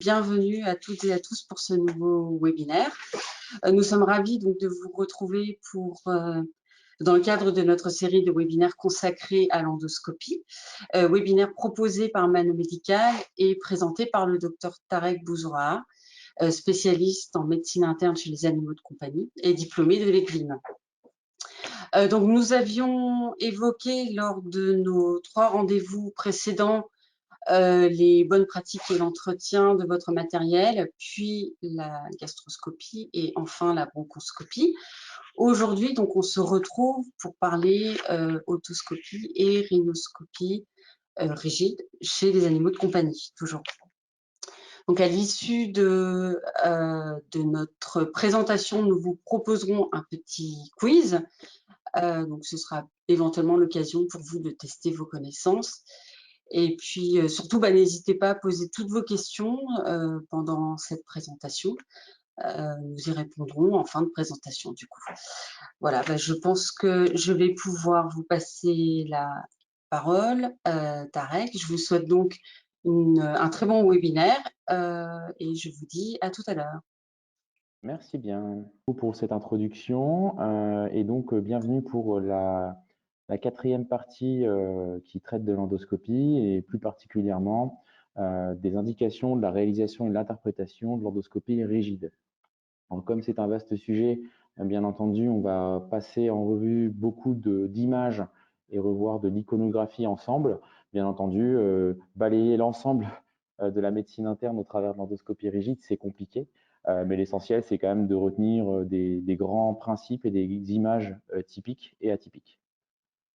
bienvenue à toutes et à tous pour ce nouveau webinaire. Nous sommes ravis donc de vous retrouver dans le cadre de notre série de webinaires consacrés à l'endoscopie, webinaire proposé par Mano Médical et présenté par le docteur Tarek Bouzoura, spécialiste en médecine interne chez les animaux de compagnie et diplômé de l'ECLIM. Donc nous avions évoqué lors de nos 3 rendez-vous précédents les bonnes pratiques et l'entretien de votre matériel, puis la gastroscopie et enfin la bronchoscopie. Aujourd'hui, donc, on se retrouve pour parler otoscopie et rhinoscopie rigide chez les animaux de compagnie, toujours. Donc, à l'issue de notre présentation, nous vous proposerons un petit quiz. Donc, ce sera éventuellement l'occasion pour vous de tester vos connaissances. Et puis, surtout, n'hésitez pas à poser toutes vos questions pendant cette présentation. Nous y répondrons en fin de présentation, du coup. Voilà, je pense que je vais pouvoir vous passer la parole, Tarek. Je vous souhaite donc un très bon webinaire et je vous dis à tout à l'heure. Merci bien pour cette introduction et donc bienvenue pour la 4e partie qui traite de l'endoscopie et plus particulièrement des indications de la réalisation et de l'interprétation de l'endoscopie rigide. Alors, comme c'est un vaste sujet, bien entendu, on va passer en revue beaucoup d'images et revoir de l'iconographie ensemble. Bien entendu, balayer l'ensemble de la médecine interne au travers de l'endoscopie rigide, c'est compliqué. Mais l'essentiel, c'est quand même de retenir des grands principes et des images typiques et atypiques.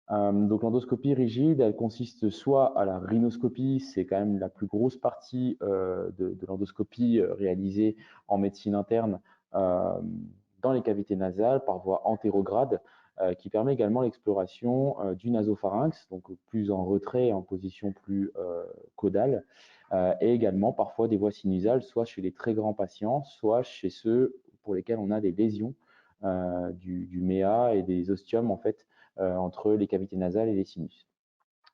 Donc l'endoscopie rigide, elle consiste soit à la rhinoscopie, c'est quand même la plus grosse partie de l'endoscopie réalisée en médecine interne dans les cavités nasales par voie antérograde, qui permet également l'exploration du nasopharynx, donc plus en retrait, en position plus caudale, et également parfois des voies sinusales, soit chez les très grands patients, soit chez ceux pour lesquels on a des lésions du méa et des ostiums en fait, entre les cavités nasales et les sinus.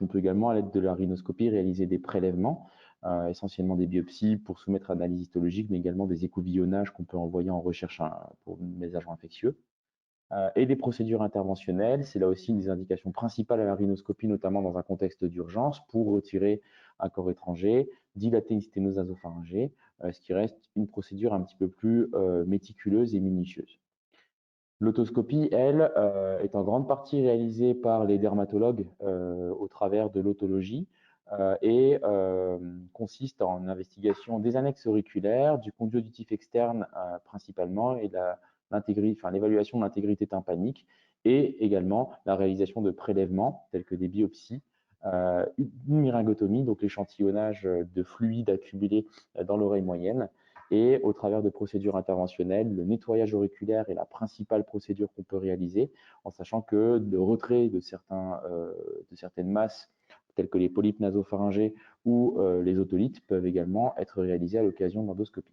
On peut également, à l'aide de la rhinoscopie, réaliser des prélèvements, essentiellement des biopsies pour soumettre à analyse histologique, mais également des échouillonnages qu'on peut envoyer en recherche pour des agents infectieux. Et des procédures interventionnelles, c'est là aussi une des indications principales à la rhinoscopie, notamment dans un contexte d'urgence, pour retirer un corps étranger, dilater une sténose nasopharyngée, ce qui reste une procédure un petit peu plus méticuleuse et minutieuse. L'otoscopie, elle, est en grande partie réalisée par les dermatologues au travers de l'otologie et consiste en investigation des annexes auriculaires, du conduit auditif externe principalement et l'évaluation de l'intégrité tympanique et également la réalisation de prélèvements tels que des biopsies, une myringotomie, donc l'échantillonnage de fluide accumulé dans l'oreille moyenne, et au travers de procédures interventionnelles, le nettoyage auriculaire est la principale procédure qu'on peut réaliser, en sachant que le retrait de certaines masses, telles que les polypes nasopharyngés ou les otolithes, peuvent également être réalisés à l'occasion de l'endoscopie.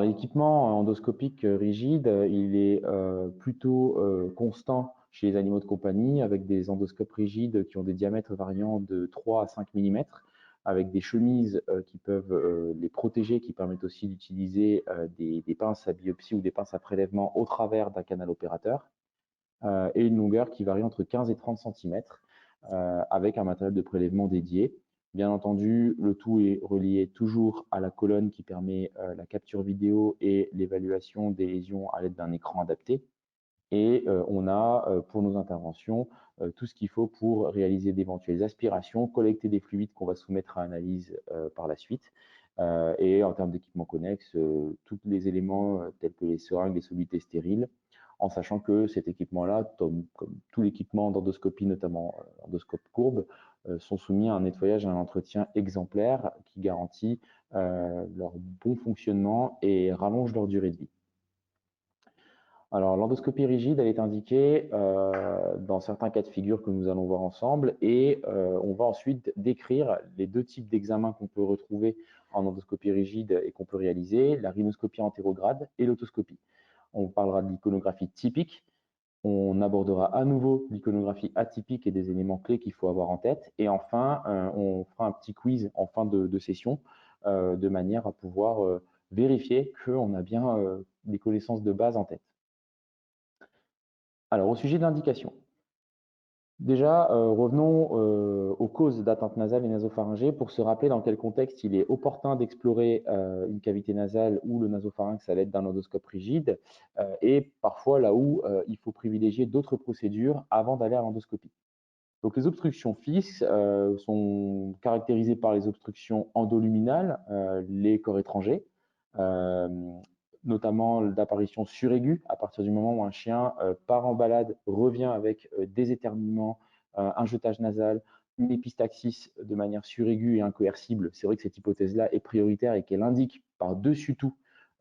L'équipement endoscopique rigide, il est plutôt constant chez les animaux de compagnie, avec des endoscopes rigides qui ont des diamètres variant de 3 à 5 mm, avec des chemises qui peuvent les protéger, qui permettent aussi d'utiliser des pinces à biopsie ou des pinces à prélèvement au travers d'un canal opérateur, et une longueur qui varie entre 15 et 30 cm, avec un matériel de prélèvement dédié. Bien entendu, le tout est relié toujours à la colonne qui permet la capture vidéo et l'évaluation des lésions à l'aide d'un écran adapté. Et on a pour nos interventions tout ce qu'il faut pour réaliser d'éventuelles aspirations, collecter des fluides qu'on va soumettre à analyse par la suite. Et en termes d'équipement connexe, tous les éléments tels que les seringues, les solutés stériles, en sachant que cet équipement-là, comme tout l'équipement d'endoscopie, notamment endoscope courbe, sont soumis à un nettoyage et à un entretien exemplaire qui garantit leur bon fonctionnement et rallonge leur durée de vie. Alors, l'endoscopie rigide, elle est indiquée dans certains cas de figure que nous allons voir ensemble et on va ensuite décrire les 2 types d'examens qu'on peut retrouver en endoscopie rigide et qu'on peut réaliser, la rhinoscopie antérograde et l'otoscopie. On parlera de l'iconographie typique, on abordera à nouveau l'iconographie atypique et des éléments clés qu'il faut avoir en tête et enfin, on fera un petit quiz en fin de session de manière à pouvoir vérifier qu'on a bien des connaissances de base en tête. Alors, au sujet de l'indication. Déjà, revenons aux causes d'atteinte nasale et nasopharyngée pour se rappeler dans quel contexte il est opportun d'explorer une cavité nasale ou le nasopharynx à l'aide d'un endoscope rigide et parfois là où il faut privilégier d'autres procédures avant d'aller à l'endoscopie. Donc, les obstructions fixes sont caractérisées par les obstructions endoluminales, les corps étrangers, notamment d'apparition suraiguë à partir du moment où un chien part en balade, revient avec des éternuements, un jetage nasal, une épistaxis de manière suraiguë et incoercible. C'est vrai que cette hypothèse-là est prioritaire et qu'elle indique par-dessus tout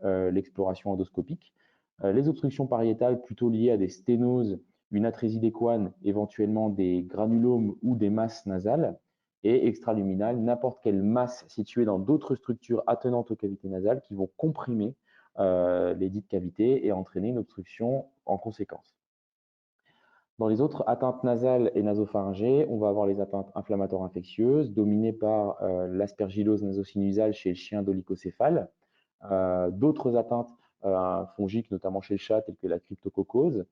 l'exploration endoscopique. Les obstructions pariétales plutôt liées à des sténoses, une atrésie des couanes, éventuellement des granulomes ou des masses nasales, et extraluminales, n'importe quelle masse située dans d'autres structures attenantes aux cavités nasales qui vont comprimer les dites cavités et entraîner une obstruction en conséquence. Dans les autres atteintes nasales et nasopharyngées, on va avoir les atteintes inflammatoires infectieuses dominées par l'aspergillose nasosinusale chez le chien dolicocéphale, d'autres atteintes fongiques, notamment chez le chat, telles que la cryptococcose,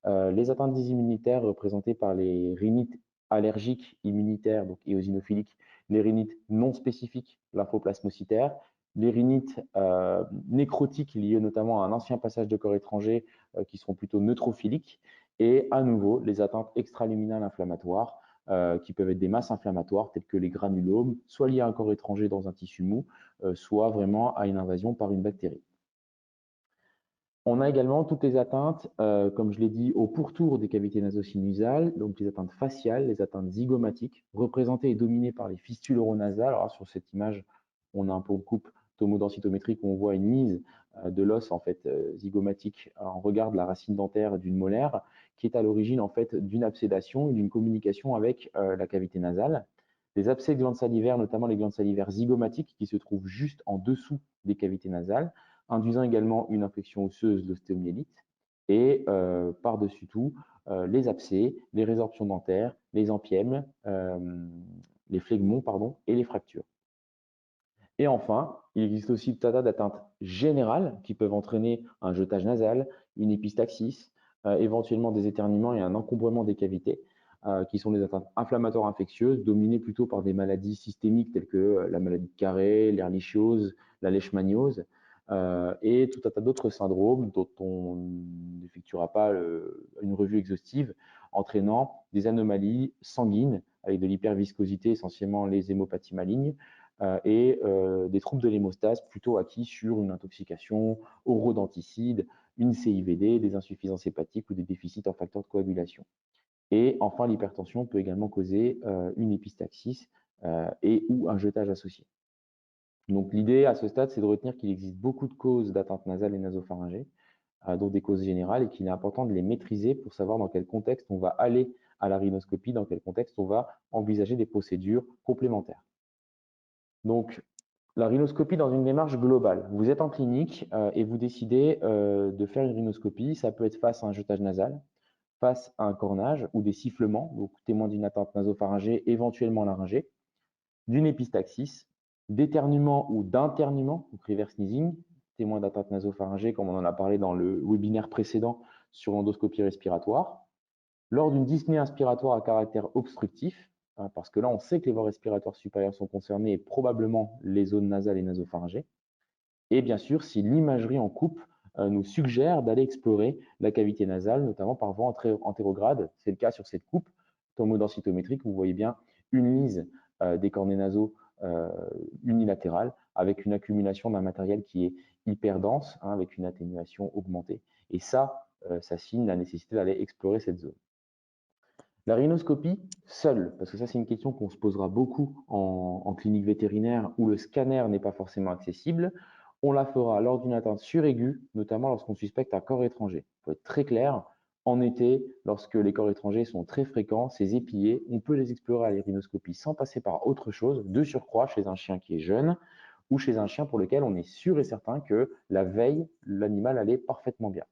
les atteintes immunitaires représentées par les rhinites allergiques immunitaires, donc éosinophiliques, les rhinites non spécifiques, lymphoplasmocytaires, les rhinites nécrotiques liées notamment à un ancien passage de corps étranger qui seront plutôt neutrophiliques, et à nouveau les atteintes extraluminales inflammatoires qui peuvent être des masses inflammatoires telles que les granulomes, soit liées à un corps étranger dans un tissu mou, soit vraiment à une invasion par une bactérie. On a également toutes les atteintes, comme je l'ai dit, au pourtour des cavités nasosinusales, donc les atteintes faciales, les atteintes zygomatiques, représentées et dominées par les fistules oronasales. Alors sur cette image, on a un peu de coupe tomodensitométrique où on voit une mise de l'os en fait zygomatique en regard de la racine dentaire d'une molaire, qui est à l'origine en fait d'une absédation et d'une communication avec la cavité nasale. Les abcès de glandes salivaires, notamment les glandes salivaires zygomatiques, qui se trouvent juste en dessous des cavités nasales, induisant également une infection osseuse, l'ostéomyélite, et par-dessus tout, les abcès, les résorptions dentaires, les empièmes, les phlegmons, pardon, et les fractures. Et enfin, il existe aussi tout un tas d'atteintes générales qui peuvent entraîner un jetage nasal, une épistaxis, éventuellement des éternuements et un encombrement des cavités, qui sont des atteintes inflammatoires infectieuses dominées plutôt par des maladies systémiques telles que la maladie de Carré, l'ehrlichiose, la leishmaniose, et tout un tas d'autres syndromes dont on n'effectuera pas une revue exhaustive, entraînant des anomalies sanguines avec de l'hyperviscosité, essentiellement les hémopathies malignes, et des troubles de l'hémostase plutôt acquis sur une intoxication aux rodenticides, une CIVD, des insuffisances hépatiques ou des déficits en facteurs de coagulation. Et enfin, l'hypertension peut également causer une épistaxis et ou un jetage associé. Donc l'idée à ce stade, c'est de retenir qu'il existe beaucoup de causes d'atteinte nasale et nasopharyngée, dont des causes générales, et qu'il est important de les maîtriser pour savoir dans quel contexte on va aller à la rhinoscopie, dans quel contexte on va envisager des procédures complémentaires. Donc, la rhinoscopie dans une démarche globale. Vous êtes en clinique et vous décidez de faire une rhinoscopie. Ça peut être face à un jetage nasal, face à un cornage ou des sifflements, donc témoin d'une atteinte nasopharyngée, éventuellement laryngée, d'une épistaxis, d'éternuement ou d'internuement, donc reverse sneezing, témoin d'atteinte nasopharyngée, comme on en a parlé dans le webinaire précédent sur l'endoscopie respiratoire, lors d'une dyspnée inspiratoire à caractère obstructif, parce que là, on sait que les voies respiratoires supérieures sont concernées et probablement les zones nasales et nasopharyngées. Et bien sûr, si l'imagerie en coupe nous suggère d'aller explorer la cavité nasale, notamment par voie antérograde. C'est le cas sur cette coupe tomodensitométrique. Vous voyez bien une lise des cornets nasaux unilatérale avec une accumulation d'un matériel qui est hyper dense, avec une atténuation augmentée. Et ça, ça signe la nécessité d'aller explorer cette zone. La rhinoscopie seule, parce que ça c'est une question qu'on se posera beaucoup en clinique vétérinaire où le scanner n'est pas forcément accessible, on la fera lors d'une atteinte suraiguë, notamment lorsqu'on suspecte un corps étranger. Il faut être très clair, en été, lorsque les corps étrangers sont très fréquents, ces épillés, on peut les explorer à la rhinoscopie sans passer par autre chose, de surcroît chez un chien qui est jeune ou chez un chien pour lequel on est sûr et certain que la veille, l'animal allait parfaitement bien.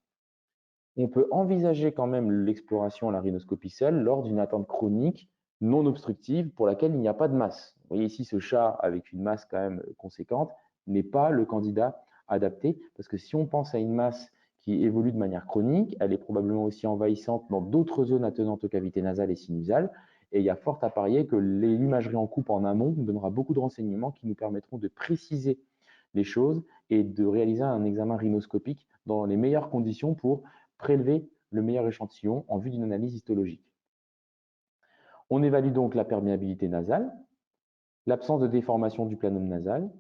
On peut envisager quand même l'exploration à la rhinoscopie seule lors d'une attente chronique non obstructive pour laquelle il n'y a pas de masse. Vous voyez ici, ce chat avec une masse quand même conséquente n'est pas le candidat adapté, parce que si on pense à une masse qui évolue de manière chronique, elle est probablement aussi envahissante dans d'autres zones attenantes aux cavités nasales et sinusales, et il y a fort à parier que l'imagerie en coupe en amont nous donnera beaucoup de renseignements qui nous permettront de préciser les choses et de réaliser un examen rhinoscopique dans les meilleures conditions pour prélever le meilleur échantillon en vue d'une analyse histologique. On évalue donc la perméabilité nasale, l'absence de déformation du planum nasal,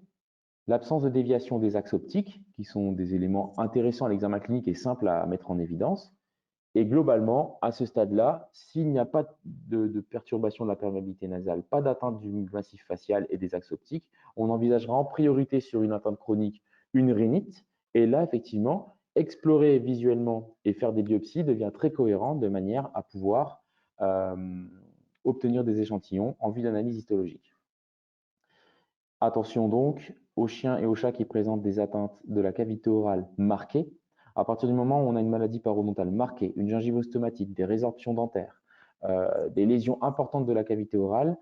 l'absence de déviation des axes optiques, qui sont des éléments intéressants à l'examen clinique et simples à mettre en évidence. Et globalement, à ce stade-là, s'il n'y a pas de perturbation de la perméabilité nasale, pas d'atteinte du massif facial et des axes optiques, on envisagera en priorité sur une atteinte chronique une rhinite. Et là, effectivement, explorer visuellement et faire des biopsies devient très cohérent de manière à pouvoir obtenir des échantillons en vue d'analyse histologique. Attention donc aux chiens et aux chats qui présentent des atteintes de la cavité orale marquées. À partir du moment où on a une maladie parodontale marquée, une gingivostomatite, des résorptions dentaires, des lésions importantes de la cavité orale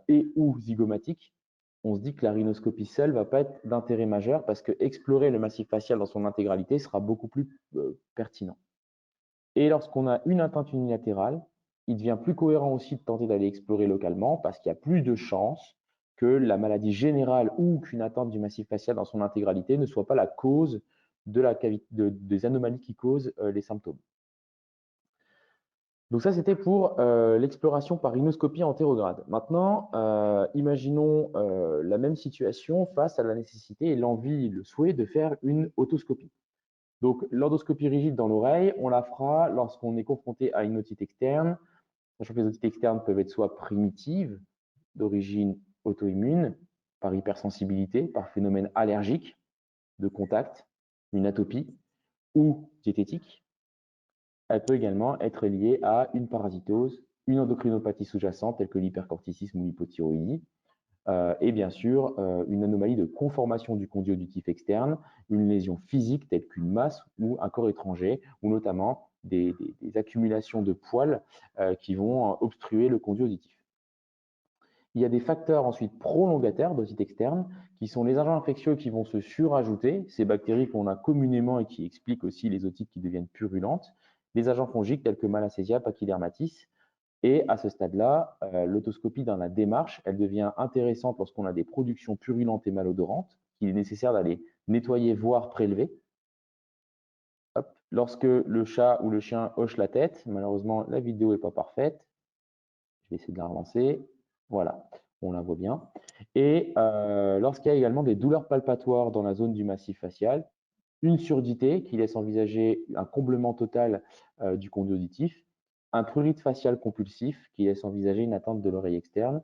et ou zygomatiques, on se dit que la rhinoscopie seule ne va pas être d'intérêt majeur parce que explorer le massif facial dans son intégralité sera beaucoup plus pertinent. Et lorsqu'on a une atteinte unilatérale, il devient plus cohérent aussi de tenter d'aller explorer localement parce qu'il y a plus de chances que la maladie générale ou qu'une atteinte du massif facial dans son intégralité ne soit pas la cause des anomalies qui causent les symptômes. Donc ça, c'était pour l'exploration par rhinoscopie antérograde. Maintenant, imaginons la même situation face à la nécessité et l'envie, le souhait de faire une otoscopie. Donc, l'endoscopie rigide dans l'oreille, on la fera lorsqu'on est confronté à une otite externe, sachant que les otites externes peuvent être soit primitives, d'origine auto-immune, par hypersensibilité, par phénomène allergique, de contact, une atopie, ou diététique. Elle peut également être liée à une parasitose, une endocrinopathie sous-jacente, telle que l'hypercorticisme ou l'hypothyroïdie, et bien sûr une anomalie de conformation du conduit auditif externe, une lésion physique telle qu'une masse ou un corps étranger, ou notamment des accumulations de poils qui vont obstruer le conduit auditif. Il y a des facteurs ensuite prolongataires d'otite externe qui sont les agents infectieux qui vont se surajouter, ces bactéries qu'on a communément et qui expliquent aussi les otites qui deviennent purulentes, les agents fongiques tels que Malassezia, Pachydermatis. Et à ce stade-là, l'autoscopie dans la démarche, elle devient intéressante lorsqu'on a des productions purulentes et malodorantes, qu'il est nécessaire d'aller nettoyer, voire prélever. Hop. Lorsque le chat ou le chien hoche la tête, malheureusement la vidéo n'est pas parfaite, je vais essayer de la relancer. Voilà, on la voit bien. Et lorsqu'il y a également des douleurs palpatoires dans la zone du massif facial, une surdité qui laisse envisager un comblement total du conduit auditif, un prurite facial compulsif qui laisse envisager une atteinte de l'oreille externe,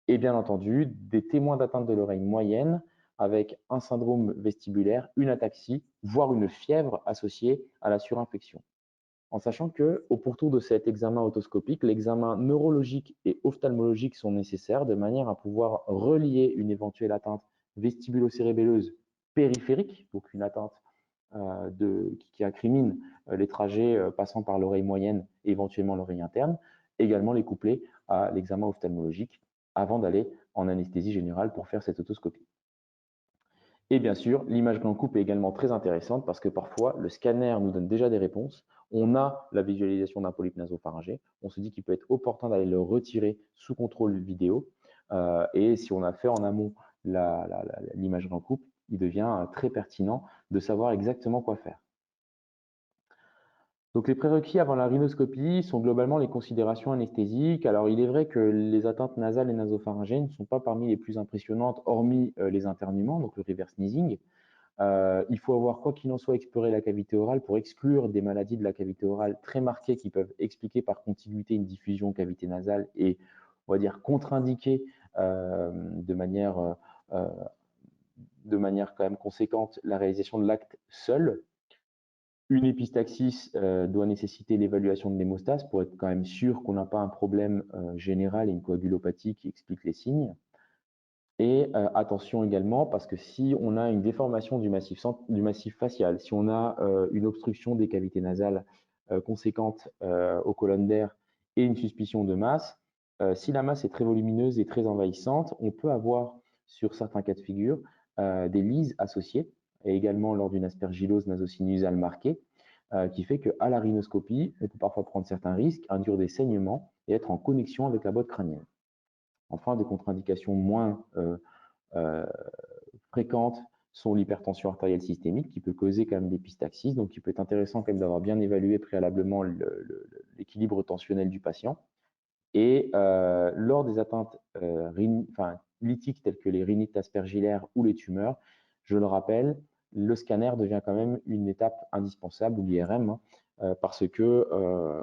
et bien entendu des témoins d'atteinte de l'oreille moyenne avec un syndrome vestibulaire, une ataxie, voire une fièvre associée à la surinfection. En sachant qu'au pourtour de cet examen otoscopique, l'examen neurologique et ophtalmologique sont nécessaires de manière à pouvoir relier une éventuelle atteinte vestibulo-cérébelleuse périphérique, donc une atteinte qui incrimine les trajets passant par l'oreille moyenne et éventuellement l'oreille interne, également les coupler à l'examen ophtalmologique avant d'aller en anesthésie générale pour faire cette otoscopie. Et bien sûr, l'image en coupe est également très intéressante parce que parfois, le scanner nous donne déjà des réponses. On a la visualisation d'un polype nasopharyngé. On se dit qu'il peut être opportun d'aller le retirer sous contrôle vidéo. Et si on a fait en amont l'imagerie en coupe, il devient très pertinent de savoir exactement quoi faire. Donc les prérequis avant la rhinoscopie sont globalement les considérations anesthésiques. Alors il est vrai que les atteintes nasales et nasopharyngées ne sont pas parmi les plus impressionnantes, hormis les internements, donc le reverse sneezing. Il faut avoir, quoi qu'il en soit, exploré la cavité orale pour exclure des maladies de la cavité orale très marquées qui peuvent expliquer par contiguïté une diffusion cavité nasale et, on va dire, contre-indiquer de manière quand même conséquente la réalisation de l'acte seul. Une épistaxis doit nécessiter l'évaluation de l'hémostase pour être quand même sûr qu'on n'a pas un problème général et une coagulopathie qui explique les signes. Et attention également, parce que si on a une déformation du massif facial, si on a une obstruction des cavités nasales conséquente aux colonnes d'air et une suspicion de masse, Si la masse est très volumineuse et très envahissante, on peut avoir, sur certains cas de figure, des lyses associées, et également lors d'une aspergillose nasosinusale marquée, qui fait qu'à la rhinoscopie, on peut parfois prendre certains risques, induire des saignements et être en connexion avec la botte crânienne. Enfin, des contre-indications moins fréquentes sont l'hypertension artérielle systémique, qui peut causer quand même d'épistaxis, donc il peut être intéressant quand même d'avoir bien évalué préalablement l'équilibre tensionnel du patient. Et lors des atteintes lytiques telles que les rhinites aspergillaires ou les tumeurs, je le rappelle, le scanner devient quand même une étape indispensable, ou l'IRM, parce que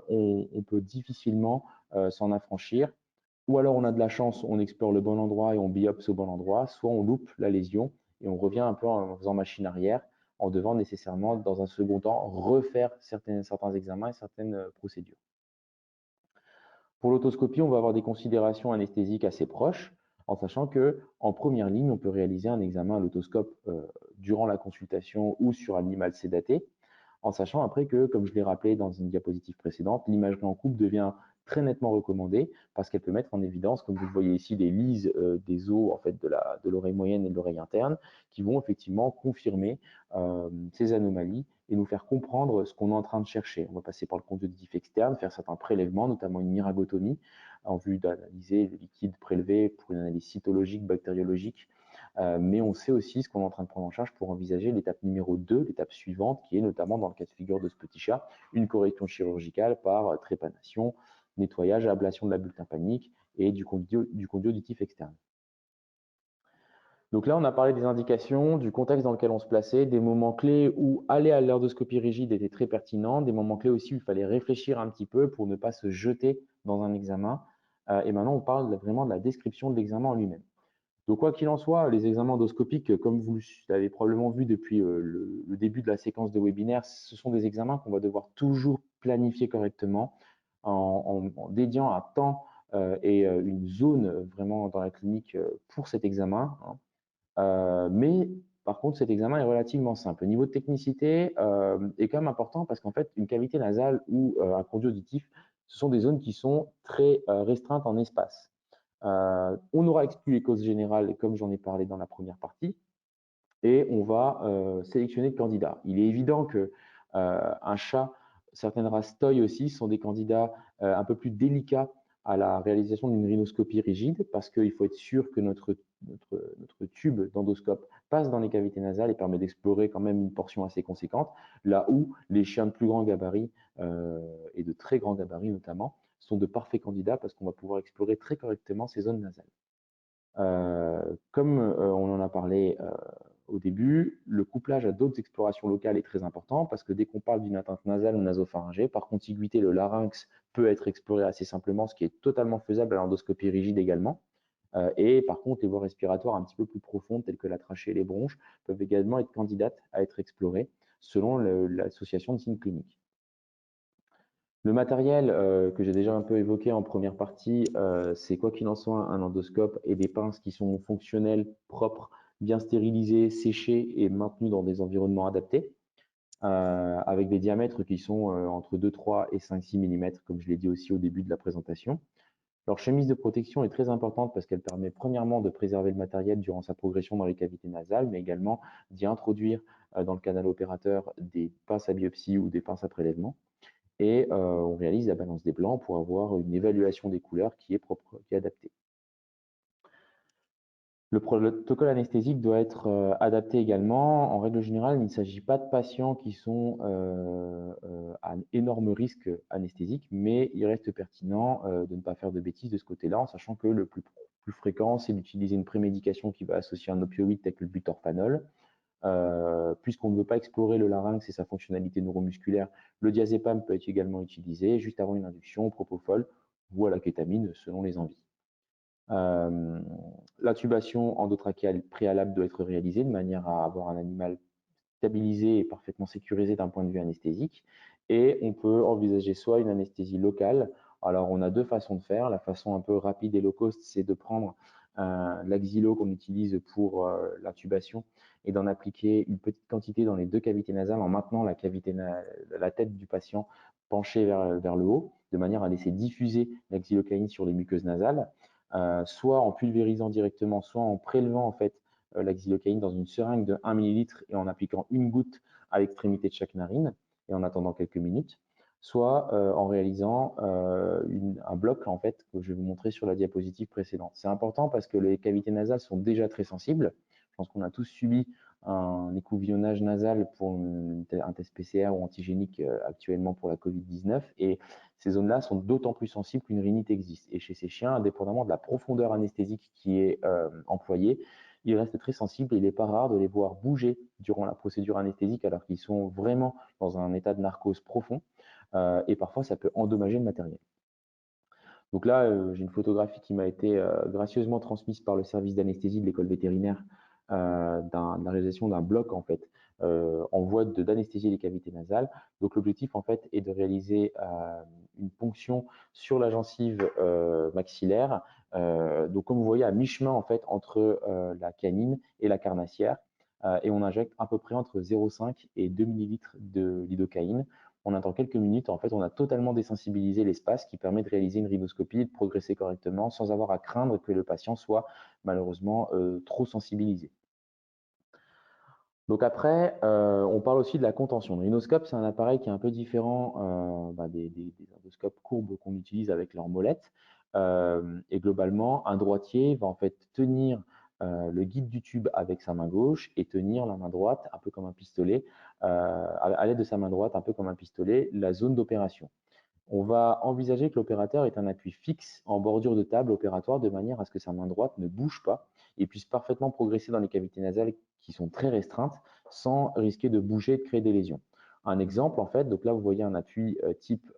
on peut difficilement s'en affranchir. Ou alors on a de la chance, on explore le bon endroit et on biopsie au bon endroit, soit on loupe la lésion et on revient un peu en faisant machine arrière, en devant nécessairement, dans un second temps, refaire certains examens et certaines procédures. Pour l'autoscopie, on va avoir des considérations anesthésiques assez proches, en sachant qu'en première ligne, on peut réaliser un examen à l'autoscope durant la consultation ou sur animal sédaté, en sachant après que, comme je l'ai rappelé dans une diapositive précédente, l'imagerie en couple devient très nettement recommandée parce qu'elle peut mettre en évidence, comme vous le voyez ici, des lises des os en fait, de l'oreille moyenne et de l'oreille interne qui vont effectivement confirmer ces anomalies et nous faire comprendre ce qu'on est en train de chercher. On va passer par le conduit auditif externe, faire certains prélèvements, notamment une myragotomie, en vue d'analyser le liquide prélevé pour une analyse cytologique, bactériologique. Mais on sait aussi ce qu'on est en train de prendre en charge pour envisager l'étape numéro 2, l'étape suivante, qui est notamment dans le cas de figure de ce petit chat, une correction chirurgicale par trépanation, nettoyage, ablation de la bulle tympanique et du conduit auditif externe. Donc là, on a parlé des indications, du contexte dans lequel on se plaçait, des moments clés où aller à l'endoscopie rigide était très pertinent, des moments clés aussi où il fallait réfléchir un petit peu pour ne pas se jeter dans un examen. Et maintenant, on parle vraiment de la description de l'examen en lui-même. Donc, quoi qu'il en soit, les examens endoscopiques, comme vous l'avez probablement vu depuis le début de la séquence de webinaire, ce sont des examens qu'on va devoir toujours planifier correctement en dédiant un temps et une zone vraiment dans la clinique pour cet examen. Mais par contre, cet examen est relativement simple. Le niveau de technicité est quand même important parce qu'en fait, une cavité nasale ou un conduit auditif, ce sont des zones qui sont très restreintes en espace. On aura exclu les causes générales, comme j'en ai parlé dans la première partie, et on va sélectionner le candidat. Il est évident que un chat, certaines races toy aussi, sont des candidats un peu plus délicats à la réalisation d'une rhinoscopie rigide, parce qu'il faut être sûr que notre tube d'endoscope passe dans les cavités nasales et permet d'explorer quand même une portion assez conséquente, là où les chiens de plus grand gabarit et de très grand gabarit notamment sont de parfaits candidats parce qu'on va pouvoir explorer très correctement ces zones nasales. Comme on en a parlé au début, le couplage à d'autres explorations locales est très important parce que dès qu'on parle d'une atteinte nasale ou nasopharyngée, par contiguïté, le larynx peut être exploré assez simplement, ce qui est totalement faisable à l'endoscopie rigide également. Et par contre, les voies respiratoires un petit peu plus profondes, telles que la trachée et les bronches, peuvent également être candidates à être explorées selon l'association de signes cliniques. Le matériel que j'ai déjà un peu évoqué en première partie, c'est quoi qu'il en soit un endoscope et des pinces qui sont fonctionnelles, propres, bien stérilisées, séchées et maintenues dans des environnements adaptés, avec des diamètres qui sont entre 2, 3 et 5, 6 mm, comme je l'ai dit aussi au début de la présentation. Leur chemise de protection est très importante parce qu'elle permet premièrement de préserver le matériel durant sa progression dans les cavités nasales, mais également d'y introduire dans le canal opérateur des pinces à biopsie ou des pinces à prélèvement. Et on réalise la balance des blancs pour avoir une évaluation des couleurs qui est propre, qui est adaptée. Le protocole anesthésique doit être adapté également. En règle générale, il ne s'agit pas de patients qui sont à un énorme risque anesthésique, mais il reste pertinent de ne pas faire de bêtises de ce côté-là, en sachant que le plus fréquent, c'est d'utiliser une prémédication qui va associer un opioïde tel que le butorphanol. Puisqu'on ne veut pas explorer le larynx et sa fonctionnalité neuromusculaire, le diazépam peut être également utilisé juste avant une induction au propofol ou à la kétamine selon les envies. L'intubation endotrachéale préalable doit être réalisée de manière à avoir un animal stabilisé et parfaitement sécurisé d'un point de vue anesthésique. Et on peut envisager soit une anesthésie locale. Alors, on a deux façons de faire. La façon un peu rapide et low cost, c'est de prendre l'axylo qu'on utilise pour l'intubation et d'en appliquer une petite quantité dans les deux cavités nasales en maintenant la tête du patient penchée vers le haut, de manière à laisser diffuser la xylocaïne sur les muqueuses nasales, soit en pulvérisant directement, soit en prélevant en fait la xylocaïne dans une seringue de 1 ml et en appliquant une goutte à l'extrémité de chaque narine et en attendant quelques minutes, soit en réalisant un bloc en fait que je vais vous montrer sur la diapositive précédente. C'est important parce que les cavités nasales sont déjà très sensibles. Je pense qu'on a tous subi un écouvillonnage nasal pour un test PCR ou antigénique actuellement pour la Covid-19 et ces zones-là sont d'autant plus sensibles qu'une rhinite existe. Et chez ces chiens, indépendamment de la profondeur anesthésique qui est employée, ils restent très sensibles et il n'est pas rare de les voir bouger durant la procédure anesthésique alors qu'ils sont vraiment dans un état de narcose profond et parfois ça peut endommager le matériel. Donc là, j'ai une photographie qui m'a été gracieusement transmise par le service d'anesthésie de l'école vétérinaire de la réalisation d'un bloc en fait en voie d'anesthésier les cavités nasales. Donc l'objectif en fait est de réaliser une ponction sur la gencive maxillaire. Donc comme vous voyez à mi-chemin en fait entre la canine et la carnassière et on injecte à peu près entre 0,5 et 2 ml de lidocaïne. On attend quelques minutes, en fait, on a totalement désensibilisé l'espace qui permet de réaliser une rhinoscopie et de progresser correctement sans avoir à craindre que le patient soit malheureusement trop sensibilisé. Donc après, on parle aussi de la contention. Le rhinoscope, c'est un appareil qui est un peu différent des endoscopes courbes qu'on utilise avec leur molette. Et globalement, un droitier va en fait tenir le guide du tube avec sa main gauche et tenir la main droite, un peu comme un pistolet, à l'aide de sa main droite, un peu comme un pistolet, la zone d'opération. On va envisager que l'opérateur ait un appui fixe en bordure de table opératoire de manière à ce que sa main droite ne bouge pas et puisse parfaitement progresser dans les cavités nasales qui sont très restreintes sans risquer de bouger et de créer des lésions. Un exemple, en fait, donc là vous voyez un appui type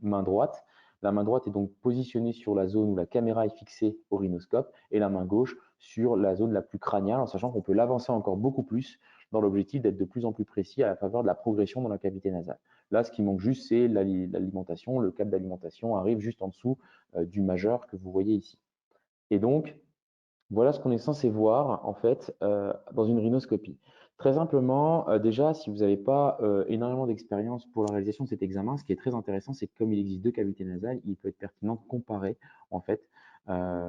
main droite. La main droite est donc positionnée sur la zone où la caméra est fixée au rhinoscope et la main gauche sur la zone la plus crâniale, en sachant qu'on peut l'avancer encore beaucoup plus dans l'objectif d'être de plus en plus précis à la faveur de la progression dans la cavité nasale. Là, ce qui manque juste, c'est l'alimentation. Le câble d'alimentation arrive juste en dessous du majeur que vous voyez ici. Et donc, voilà ce qu'on est censé voir en fait dans une rhinoscopie. Très simplement, déjà, si vous n'avez pas énormément d'expérience pour la réalisation de cet examen, ce qui est très intéressant, c'est que comme il existe deux cavités nasales, il peut être pertinent de comparer en fait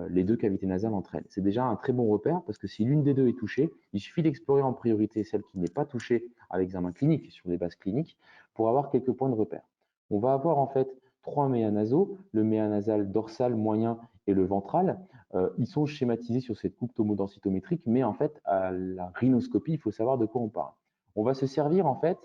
les deux cavités nasales entre elles. C'est déjà un très bon repère parce que si l'une des deux est touchée, il suffit d'explorer en priorité celle qui n'est pas touchée à l'examen clinique sur des bases cliniques pour avoir quelques points de repère. On va avoir en fait trois méas nasaux, le méa nasal dorsal, moyen et le ventral. Ils sont schématisés sur cette coupe tomodensitométrique, mais en fait, à la rhinoscopie, il faut savoir de quoi on parle. On va se servir en fait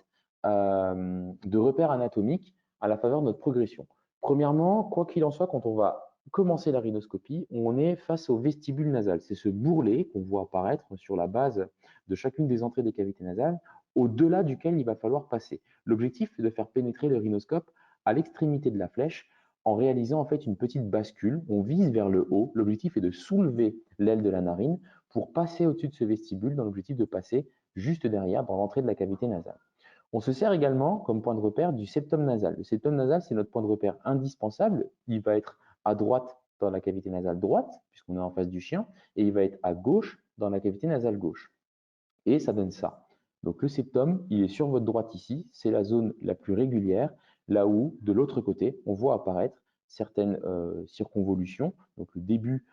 de repères anatomiques à la faveur de notre progression. Premièrement, quoi qu'il en soit, quand on va commencer la rhinoscopie, on est face au vestibule nasal. C'est ce bourrelet qu'on voit apparaître sur la base de chacune des entrées des cavités nasales, au-delà duquel il va falloir passer. L'objectif est de faire pénétrer le rhinoscope à l'extrémité de la flèche en réalisant en fait une petite bascule. On vise vers le haut. L'objectif est de soulever l'aile de la narine pour passer au-dessus de ce vestibule dans l'objectif de passer juste derrière dans l'entrée de la cavité nasale. On se sert également comme point de repère du septum nasal. Le septum nasal, c'est notre point de repère indispensable. Il va être à droite dans la cavité nasale droite, puisqu'on est en face du chien, et il va être à gauche dans la cavité nasale gauche. Et ça donne ça. Donc le septum, il est sur votre droite ici, c'est la zone la plus régulière, là où, de l'autre côté, on voit apparaître certaines circonvolutions, donc le début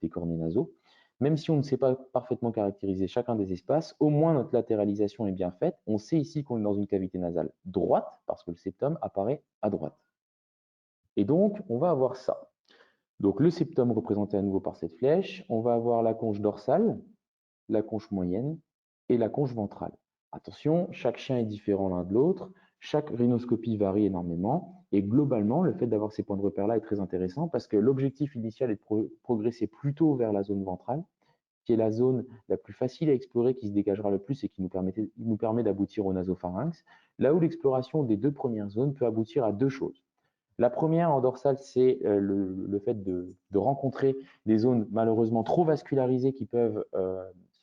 des cornets nasaux. Même si on ne sait pas parfaitement caractériser chacun des espaces, au moins notre latéralisation est bien faite. On sait ici qu'on est dans une cavité nasale droite, parce que le septum apparaît à droite. Et donc, on va avoir ça. Donc le septum représenté à nouveau par cette flèche, on va avoir la conche dorsale, la conche moyenne et la conche ventrale. Attention, chaque chien est différent l'un de l'autre, chaque rhinoscopie varie énormément et globalement, le fait d'avoir ces points de repère-là est très intéressant parce que l'objectif initial est de progresser plutôt vers la zone ventrale, qui est la zone la plus facile à explorer, qui se dégagera le plus et qui nous permet d'aboutir au nasopharynx, là où l'exploration des deux premières zones peut aboutir à deux choses. La première en dorsale, c'est le fait de rencontrer des zones malheureusement trop vascularisées qui peuvent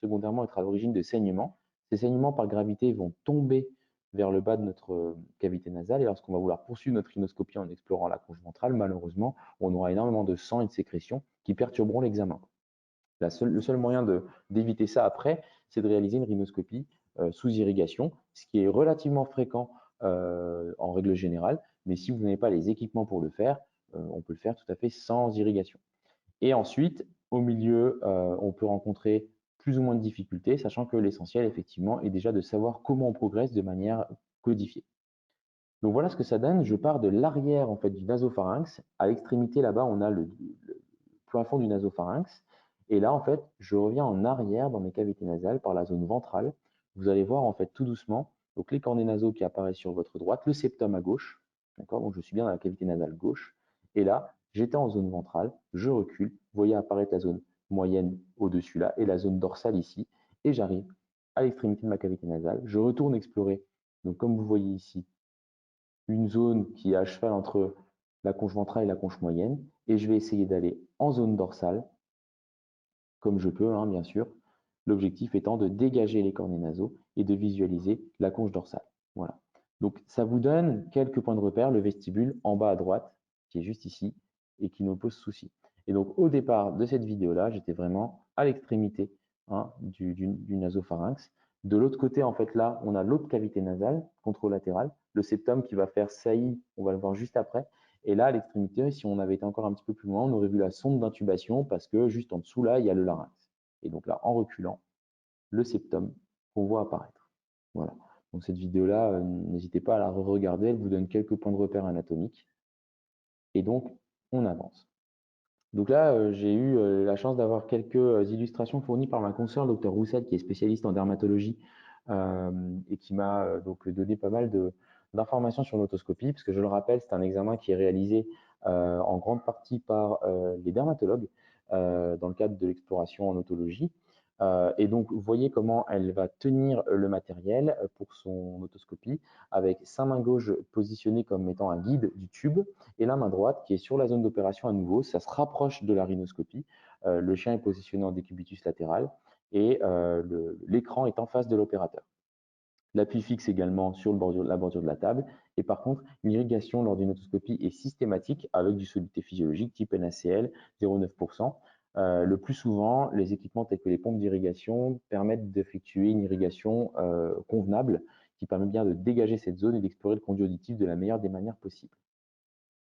secondairement être à l'origine de saignements. Ces saignements par gravité vont tomber vers le bas de notre cavité nasale. Et lorsqu'on va vouloir poursuivre notre rhinoscopie en explorant la conche ventrale, malheureusement, on aura énormément de sang et de sécrétions qui perturberont l'examen. Le seul moyen d'éviter ça après, c'est de réaliser une rhinoscopie sous irrigation, ce qui est relativement fréquent en règle générale, mais si vous n'avez pas les équipements pour le faire, on peut le faire tout à fait sans irrigation. Et ensuite, au milieu, on peut rencontrer plus ou moins de difficultés, sachant que l'essentiel, effectivement, est déjà de savoir comment on progresse de manière codifiée. Donc voilà ce que ça donne. Je pars de l'arrière en fait, du nasopharynx. À l'extrémité, là-bas, on a le plafond du nasopharynx. Et là, en fait, je reviens en arrière dans mes cavités nasales par la zone ventrale. Vous allez voir, en fait, tout doucement, donc les cornets nasaux qui apparaissent sur votre droite, le septum à gauche. D'accord? Donc, je suis bien dans la cavité nasale gauche. Et là, j'étais en zone ventrale, je recule. Vous voyez apparaître la zone moyenne au-dessus là et la zone dorsale ici. Et j'arrive à l'extrémité de ma cavité nasale. Je retourne explorer, donc comme vous voyez ici, une zone qui est à cheval entre la conche ventrale et la conche moyenne. Et je vais essayer d'aller en zone dorsale comme je peux, hein, bien sûr. L'objectif étant de dégager les cornets nasaux et de visualiser la conche dorsale. Voilà. Donc, ça vous donne quelques points de repère, le vestibule en bas à droite, qui est juste ici, et qui nous pose souci. Et donc, au départ de cette vidéo-là, j'étais vraiment à l'extrémité hein, du nasopharynx. De l'autre côté, en fait, là, on a l'autre cavité nasale, contrôle-latérale, le septum qui va faire saillie, on va le voir juste après, et là, à l'extrémité, si on avait été encore un petit peu plus loin, on aurait vu la sonde d'intubation parce que juste en dessous, là, il y a le larynx. Et donc là, en reculant, le septum qu'on voit apparaître. Voilà. Donc cette vidéo-là, n'hésitez pas à la re-regarder, elle vous donne quelques points de repère anatomiques. Et donc, on avance. Donc là, j'ai eu la chance d'avoir quelques illustrations fournies par ma consoeur, Dr Roussel, qui est spécialiste en dermatologie et qui m'a donc donné pas mal d'informations sur l'autoscopie, parce que je le rappelle, c'est un examen qui est réalisé en grande partie par les dermatologues dans le cadre de l'exploration en otologie. Et donc, vous voyez comment elle va tenir le matériel pour son otoscopie, avec sa main gauche positionnée comme étant un guide du tube, et la main droite qui est sur la zone d'opération à nouveau. Ça se rapproche de la rhinoscopie. Le chien est positionné en décubitus latéral, et l'écran est en face de l'opérateur. L'appui fixe également sur la bordure de la table. Et par contre, l'irrigation lors d'une otoscopie est systématique avec du soluté physiologique type NaCl 0,9%. Le plus souvent, les équipements tels que les pompes d'irrigation permettent d'effectuer une irrigation convenable qui permet bien de dégager cette zone et d'explorer le conduit auditif de la meilleure des manières possibles.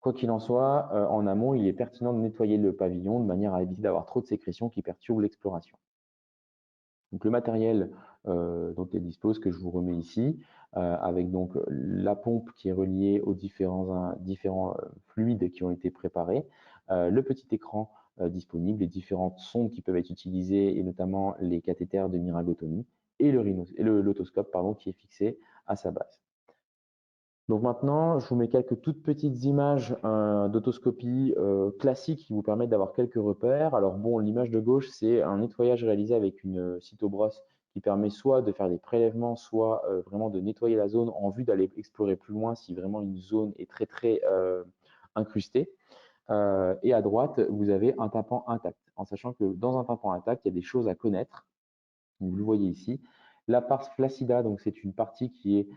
Quoi qu'il en soit, en amont, il est pertinent de nettoyer le pavillon de manière à éviter d'avoir trop de sécrétions qui perturbent l'exploration. Donc le matériel dont elle dispose, que je vous remets ici, avec donc la pompe qui est reliée aux différents fluides qui ont été préparés, le petit écran disponible, les différentes sondes qui peuvent être utilisées, et notamment les cathéters de myringotomie, et l'otoscope qui est fixé à sa base. Donc maintenant, je vous mets quelques toutes petites images d'autoscopie classiques qui vous permettent d'avoir quelques repères. Alors bon, l'image de gauche, c'est un nettoyage réalisé avec une cytobrosse qui permet soit de faire des prélèvements, soit vraiment de nettoyer la zone en vue d'aller explorer plus loin si vraiment une zone est très incrustée. Et à droite, vous avez un tympan intact, en sachant que dans un tympan intact, il y a des choses à connaître. Vous le voyez ici. La pars flaccida, donc c'est une partie qui est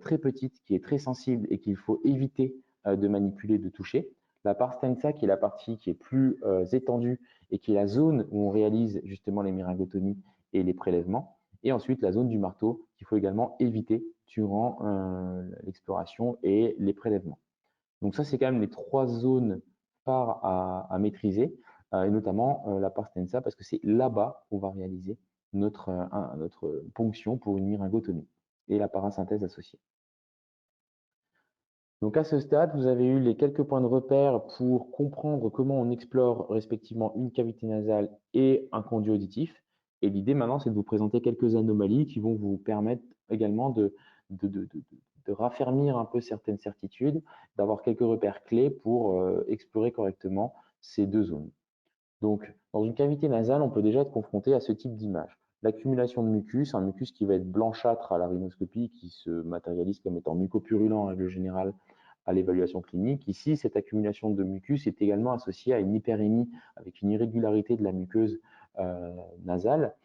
très petite, qui est très sensible et qu'il faut éviter de manipuler, de toucher. La pars tensa, qui est la partie qui est plus étendue et qui est la zone où on réalise justement les myringotomies et les prélèvements. Et ensuite, la zone du marteau qu'il faut également éviter durant l'exploration et les prélèvements. Donc ça, c'est quand même les trois zones phares à maîtriser, et notamment la pars tensa, parce que c'est là-bas qu'on va réaliser notre ponction pour une myringotomie et la parasynthèse associée. Donc à ce stade, vous avez eu les quelques points de repère pour comprendre comment on explore respectivement une cavité nasale et un conduit auditif. Et l'idée maintenant, c'est de vous présenter quelques anomalies qui vont vous permettre également de raffermir un peu certaines certitudes, d'avoir quelques repères clés pour explorer correctement ces deux zones. Donc, dans une cavité nasale, on peut déjà être confronté à ce type d'image. L'accumulation de mucus, un mucus qui va être blanchâtre à la rhinoscopie, qui se matérialise comme étant mucopurulent en règle générale à l'évaluation clinique. Ici, cette accumulation de mucus est également associée à une hyperémie avec une irrégularité de la muqueuse nasale.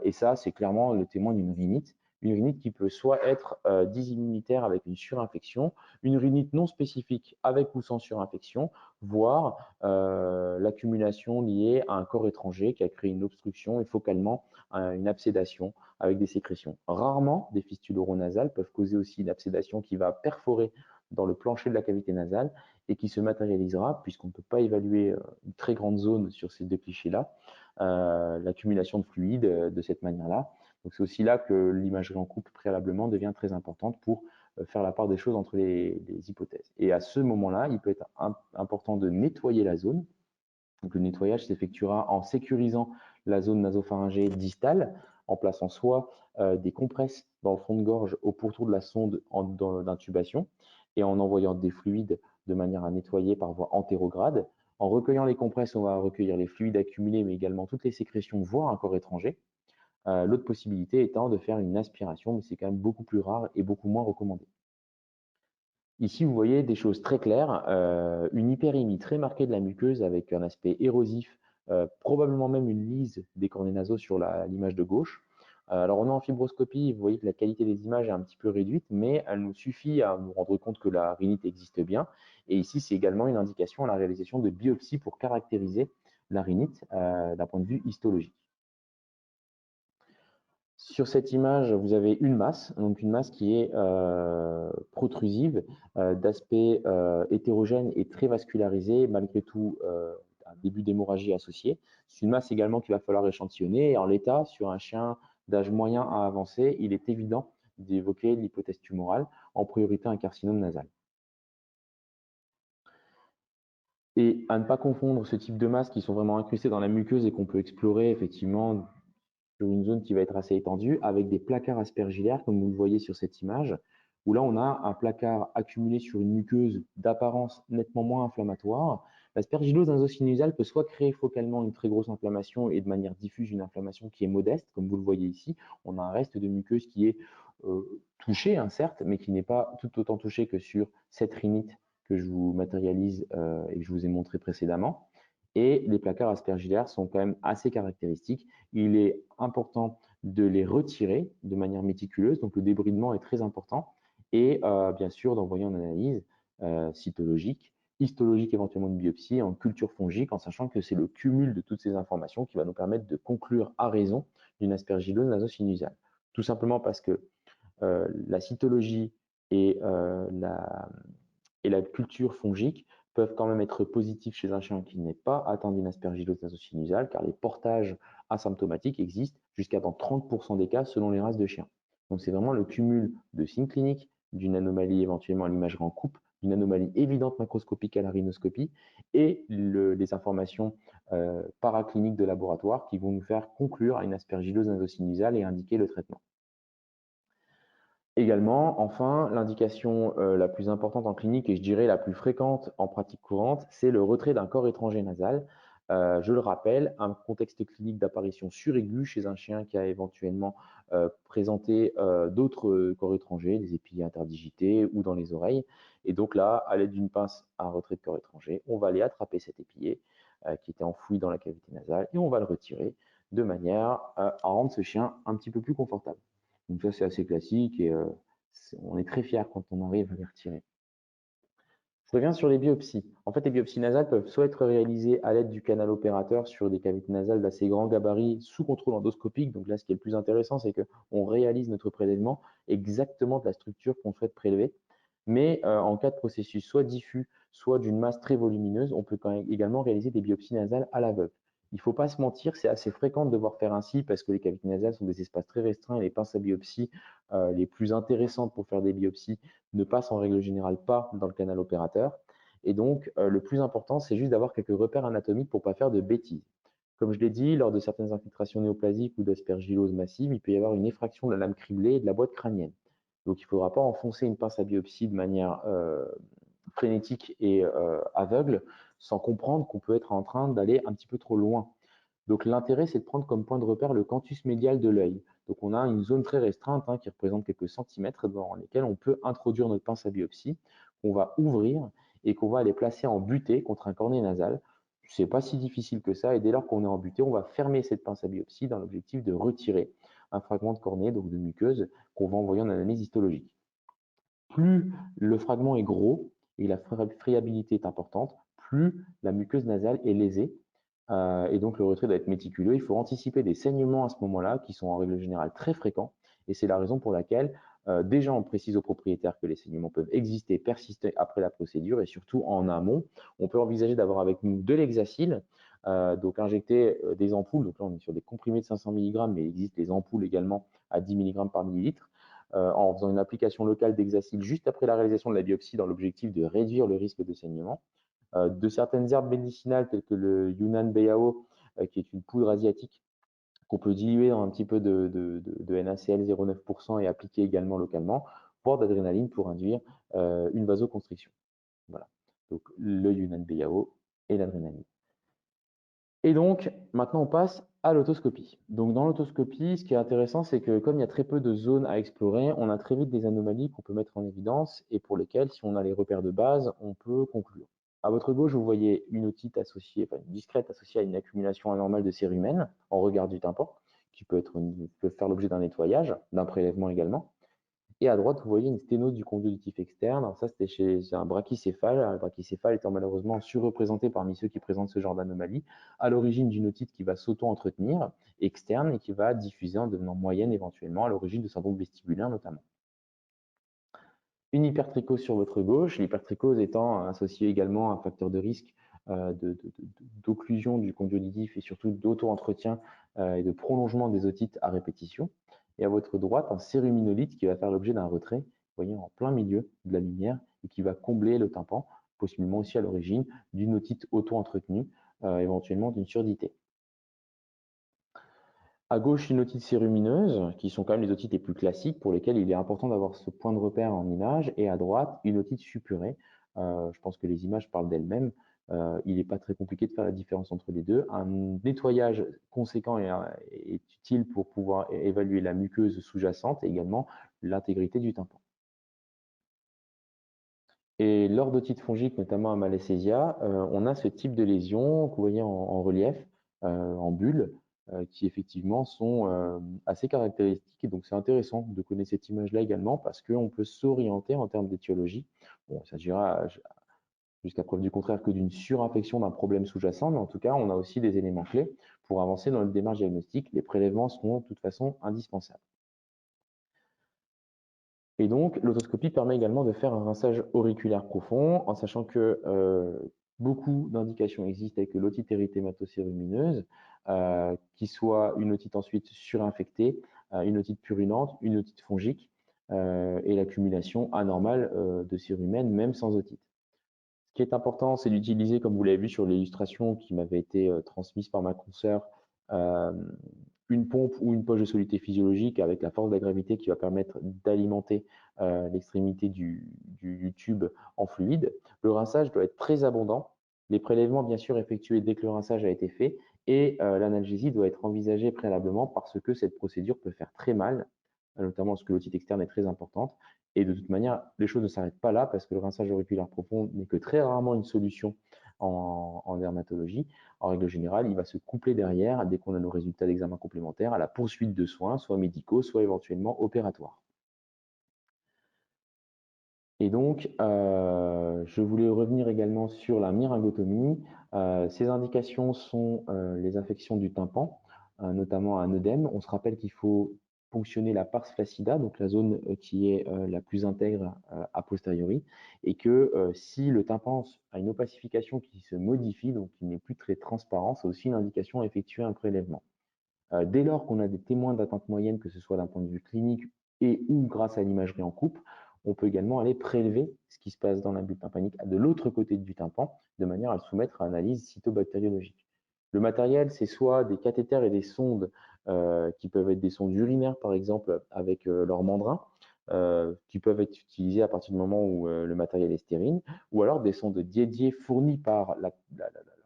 Et ça, c'est clairement le témoin d'une rhinite. une rhinite qui peut soit être dysimmunitaire avec une surinfection, une rhinite non spécifique avec ou sans surinfection, voire l'accumulation liée à un corps étranger qui a créé une obstruction et focalement une absédation avec des sécrétions. Rarement, des fistules oronasales peuvent causer aussi une absédation qui va perforer dans le plancher de la cavité nasale et qui se matérialisera, puisqu'on ne peut pas évaluer une très grande zone sur ces deux clichés-là, l'accumulation de fluide de cette manière-là. Donc c'est aussi là que l'imagerie en coupe préalablement devient très importante pour faire la part des choses entre les hypothèses. Et à ce moment-là, il peut être important de nettoyer la zone. Donc le nettoyage s'effectuera en sécurisant la zone nasopharyngée distale, en plaçant soit des compresses dans le fond de gorge au pourtour de la sonde d'intubation et en envoyant des fluides de manière à nettoyer par voie antérograde. En recueillant les compresses, on va recueillir les fluides accumulés, mais également toutes les sécrétions, voire un corps étranger. L'autre possibilité étant de faire une aspiration, mais c'est quand même beaucoup plus rare et beaucoup moins recommandé. Ici, vous voyez des choses très claires, une hyperémie très marquée de la muqueuse avec un aspect érosif, probablement même une lise des cornets nasaux sur l'image de gauche. Alors, on est en fibroscopie, vous voyez que la qualité des images est un petit peu réduite, mais elle nous suffit à nous rendre compte que la rhinite existe bien. Et ici, c'est également une indication à la réalisation de biopsies pour caractériser la rhinite d'un point de vue histologique. Sur cette image, vous avez une masse, donc une masse qui est protrusive, d'aspect hétérogène et très vascularisée, malgré tout un début d'hémorragie associé. C'est une masse également qu'il va falloir échantillonner. Et en l'état, sur un chien d'âge moyen à avancé, il est évident d'évoquer l'hypothèse tumorale, en priorité un carcinome nasal. Et à ne pas confondre ce type de masses qui sont vraiment incrustées dans la muqueuse et qu'on peut explorer effectivement sur une zone qui va être assez étendue, avec des placards aspergillaires, comme vous le voyez sur cette image, où là, on a un placard accumulé sur une muqueuse d'apparence nettement moins inflammatoire. L'aspergillose nasosinusale peut soit créer focalement une très grosse inflammation et de manière diffuse une inflammation qui est modeste, comme vous le voyez ici. On a un reste de muqueuse qui est touché, hein, certes, mais qui n'est pas tout autant touché que sur cette rhinite que je vous matérialise et que je vous ai montré précédemment. Et les placards aspergillaires sont quand même assez caractéristiques. Il est important de les retirer de manière méticuleuse, donc le débridement est très important, et bien sûr d'envoyer en analyse cytologique, histologique éventuellement une biopsie, en culture fongique, en sachant que c'est le cumul de toutes ces informations qui va nous permettre de conclure à raison d'une aspergillose nasosinusale. Tout simplement parce que la cytologie et la culture fongique peuvent quand même être positifs chez un chien qui n'est pas atteint d'une aspergillose nasosinusale, car les portages asymptomatiques existent jusqu'à dans 30% des cas selon les races de chiens. Donc c'est vraiment le cumul de signes cliniques, d'une anomalie éventuellement à l'imagerie en coupe, d'une anomalie évidente macroscopique à la rhinoscopie, et les informations paracliniques de laboratoire qui vont nous faire conclure à une aspergillose nasosinusale et indiquer le traitement. Également, enfin, l'indication la plus importante en clinique et je dirais la plus fréquente en pratique courante, c'est le retrait d'un corps étranger nasal. Je le rappelle, un contexte clinique d'apparition suraiguë chez un chien qui a éventuellement présenté d'autres corps étrangers, des épillets interdigités ou dans les oreilles. Et donc là, à l'aide d'une pince à retrait de corps étranger, on va aller attraper cet épillé qui était enfoui dans la cavité nasale et on va le retirer de manière à rendre ce chien un petit peu plus confortable. Donc ça, c'est assez classique et on est très fiers quand on arrive à les retirer. Je reviens sur les biopsies. En fait, les biopsies nasales peuvent soit être réalisées à l'aide du canal opérateur sur des cavités nasales d'assez grand gabarit sous contrôle endoscopique. Donc là, ce qui est le plus intéressant, c'est qu'on réalise notre prélèvement exactement de la structure qu'on souhaite prélever. Mais en cas de processus soit diffus, soit d'une masse très volumineuse, on peut quand même également réaliser des biopsies nasales à l'aveugle. Il ne faut pas se mentir, c'est assez fréquent de devoir faire ainsi parce que les cavités nasales sont des espaces très restreints et les pinces à biopsie les plus intéressantes pour faire des biopsies ne passent en règle générale pas dans le canal opérateur. Et donc, le plus important, c'est juste d'avoir quelques repères anatomiques pour ne pas faire de bêtises. Comme je l'ai dit, lors de certaines infiltrations néoplasiques ou d'aspergillose massive, il peut y avoir une effraction de la lame criblée et de la boîte crânienne. Donc, il ne faudra pas enfoncer une pince à biopsie de manière frénétique et aveugle sans comprendre qu'on peut être en train d'aller un petit peu trop loin. Donc l'intérêt, c'est de prendre comme point de repère le canthus médial de l'œil. Donc on a une zone très restreinte qui représente quelques centimètres dans lesquels on peut introduire notre pince à biopsie, qu'on va ouvrir et qu'on va aller placer en butée contre un cornet nasal. Ce n'est pas si difficile que ça et dès lors qu'on est en butée, on va fermer cette pince à biopsie dans l'objectif de retirer un fragment de cornée, donc de muqueuse, qu'on va envoyer en analyse histologique. Plus le fragment est gros et la friabilité est importante, plus la muqueuse nasale est lésée, et donc le retrait doit être méticuleux. Il faut anticiper des saignements à ce moment-là, qui sont en règle générale très fréquents, et c'est la raison pour laquelle déjà on précise aux propriétaires que les saignements peuvent exister, persister après la procédure, et surtout en amont, on peut envisager d'avoir avec nous de l'hexacil, donc injecter des ampoules, donc là on est sur des comprimés de 500 mg, mais il existe des ampoules également à 10 mg par millilitre, en faisant une application locale d'hexacil juste après la réalisation de la biopsie dans l'objectif de réduire le risque de saignement. De certaines herbes médicinales telles que le Yunnan Bayao, qui est une poudre asiatique qu'on peut diluer dans un petit peu de NaCl 0,9% et appliquer également localement, voire d'adrénaline pour induire une vasoconstriction. Voilà. Donc le Yunnan Bayao et l'adrénaline. Et donc, maintenant, on passe à l'autoscopie. Donc, dans l'autoscopie, ce qui est intéressant, c'est que comme il y a très peu de zones à explorer, on a très vite des anomalies qu'on peut mettre en évidence et pour lesquelles, si on a les repères de base, on peut conclure. À votre gauche, vous voyez une otite associée, enfin une discrète associée à une accumulation anormale de cérumen en regard du tympan, qui peut faire l'objet d'un nettoyage, d'un prélèvement également. Et à droite, vous voyez une sténose du conduit auditif externe. Alors ça, c'était chez un brachycéphale. Le brachycéphale étant malheureusement surreprésenté parmi ceux qui présentent ce genre d'anomalie, à l'origine d'une otite qui va s'auto-entretenir, externe, et qui va diffuser en devenant moyenne éventuellement, à l'origine de syndrome vestibulaire notamment. Une hypertrichose sur votre gauche, l'hypertrichose étant associée également à un facteur de risque d'occlusion du conduit auditif et surtout d'auto-entretien et de prolongement des otites à répétition. Et à votre droite, un céruminolite qui va faire l'objet d'un retrait, vous voyez, en plein milieu de la lumière et qui va combler le tympan, possiblement aussi à l'origine d'une otite auto-entretenue, éventuellement d'une surdité. À gauche, une otite cérumineuse, qui sont quand même les otites les plus classiques pour lesquelles il est important d'avoir ce point de repère en image. Et à droite, une otite suppurée. Je pense que les images parlent d'elles-mêmes. Il n'est pas très compliqué de faire la différence entre les deux. Un nettoyage conséquent est utile pour pouvoir évaluer la muqueuse sous-jacente et également l'intégrité du tympan. Et lors d'otites fongiques, notamment à Malassezia, on a ce type de lésions que vous voyez en relief, en bulles, qui effectivement sont assez caractéristiques. Et donc c'est intéressant de connaître cette image-là également parce qu'on peut s'orienter en termes d'étiologie. Bon, il s'agira jusqu'à preuve du contraire que d'une surinfection d'un problème sous-jacent, mais en tout cas, on a aussi des éléments clés pour avancer dans le démarche diagnostique. Les prélèvements seront de toute façon indispensables. Et donc, l'autoscopie permet également de faire un rinçage auriculaire profond, en sachant que beaucoup d'indications existent avec l'otite érythématocérumineuse, qui soit une otite ensuite surinfectée, une otite purulente, une otite fongique, et l'accumulation anormale de cérumen, même sans otite. Ce qui est important, c'est d'utiliser, comme vous l'avez vu sur l'illustration qui m'avait été transmise par ma consoeur, une pompe ou une poche de soluté physiologique avec la force de la gravité qui va permettre d'alimenter l'extrémité du tube en fluide. Le rinçage doit être très abondant. Les prélèvements, bien sûr, effectués dès que le rinçage a été fait et l'analgésie doit être envisagée préalablement parce que cette procédure peut faire très mal, notamment parce que l'otite externe est très importante. Et de toute manière, les choses ne s'arrêtent pas là parce que le rinçage auriculaire profond n'est que très rarement une solution en dermatologie. En règle générale, il va se coupler derrière, dès qu'on a nos résultats d'examen complémentaires, à la poursuite de soins, soit médicaux, soit éventuellement opératoires. Et donc, je voulais revenir également sur la myringotomie. Ces indications sont les infections du tympan, notamment un œdème. On se rappelle qu'il faut ponctionner la pars flaccida, donc la zone qui est la plus intègre a posteriori, et que si le tympan a une opacification qui se modifie, donc qui n'est plus très transparent, c'est aussi une indication à effectuer un prélèvement. Dès lors qu'on a des témoins d'atteinte moyenne, que ce soit d'un point de vue clinique et ou grâce à l'imagerie en coupe, on peut également aller prélever ce qui se passe dans la bulle tympanique de l'autre côté du tympan, de manière à le soumettre à analyse cytobactériologique. Le matériel, c'est soit des cathéters et des sondes qui peuvent être des sondes urinaires, par exemple, avec leur mandrin, qui peuvent être utilisées à partir du moment où le matériel est stérile, ou alors des sondes dédiées fournies par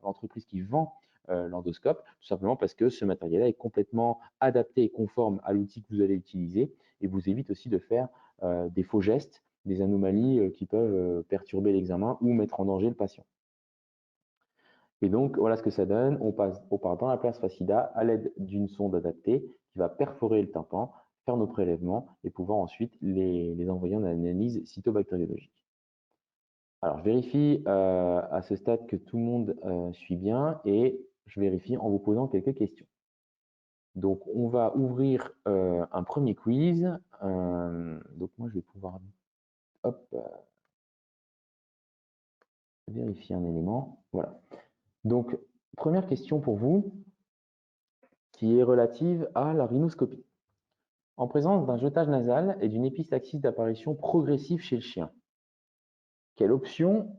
l'entreprise qui vend l'endoscope, tout simplement parce que ce matériel-là est complètement adapté et conforme à l'outil que vous allez utiliser et vous évite aussi de faire des faux gestes, des anomalies qui peuvent perturber l'examen ou mettre en danger le patient. Et donc, voilà ce que ça donne. On part dans la place facida à l'aide d'une sonde adaptée qui va perforer le tympan, faire nos prélèvements et pouvoir ensuite les envoyer en analyse cytobactériologique. Alors, je vérifie à ce stade que tout le monde suit bien et je vérifie en vous posant quelques questions. Donc, on va ouvrir un premier quiz. Donc, moi, je vais pouvoir vérifier un élément. Voilà. Donc, première question pour vous, qui est relative à la rhinoscopie. En présence d'un jetage nasal et d'une épistaxis d'apparition progressive chez le chien, quelle option,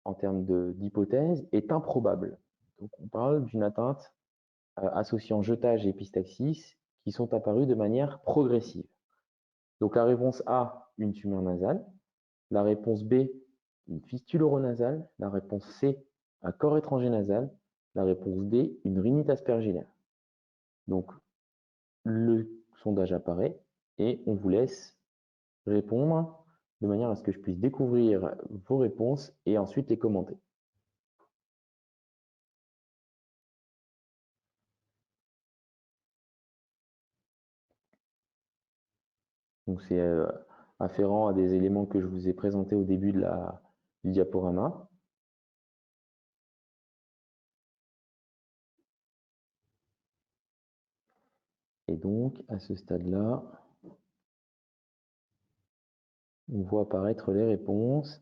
en termes d'hypothèse, est improbable? Donc, on parle d'une atteinte associant jetage et épistaxis qui sont apparus de manière progressive. Donc, la réponse A, une tumeur nasale. La réponse B, une fistule oronasale. La réponse C, un corps étranger nasal. La réponse D, une rhinite aspergillaire. Donc, le sondage apparaît et on vous laisse répondre de manière à ce que je puisse découvrir vos réponses et ensuite les commenter. Donc, c'est afférent à des éléments que je vous ai présentés au début du diaporama. Et donc, à ce stade-là, on voit apparaître les réponses.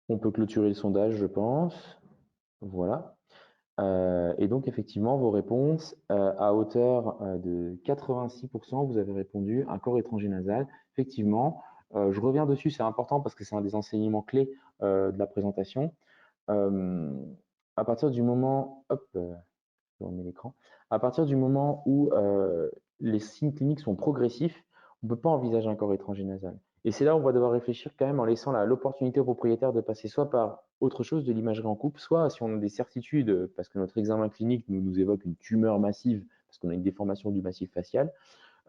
On peut clôturer le sondage, je pense. Voilà. Et donc, effectivement, vos réponses, à hauteur de 86%, vous avez répondu un corps étranger nasal. Effectivement, je reviens dessus, c'est important parce que c'est un des enseignements clés de la présentation. À partir du moment, je remets l'écran. À partir du moment où les signes cliniques sont progressifs, on ne peut pas envisager un corps étranger nasal. Et c'est là où on va devoir réfléchir quand même en laissant l'opportunité au propriétaire de passer soit par autre chose de l'imagerie en coupe, soit si on a des certitudes, parce que notre examen clinique nous évoque une tumeur massive, parce qu'on a une déformation du massif facial,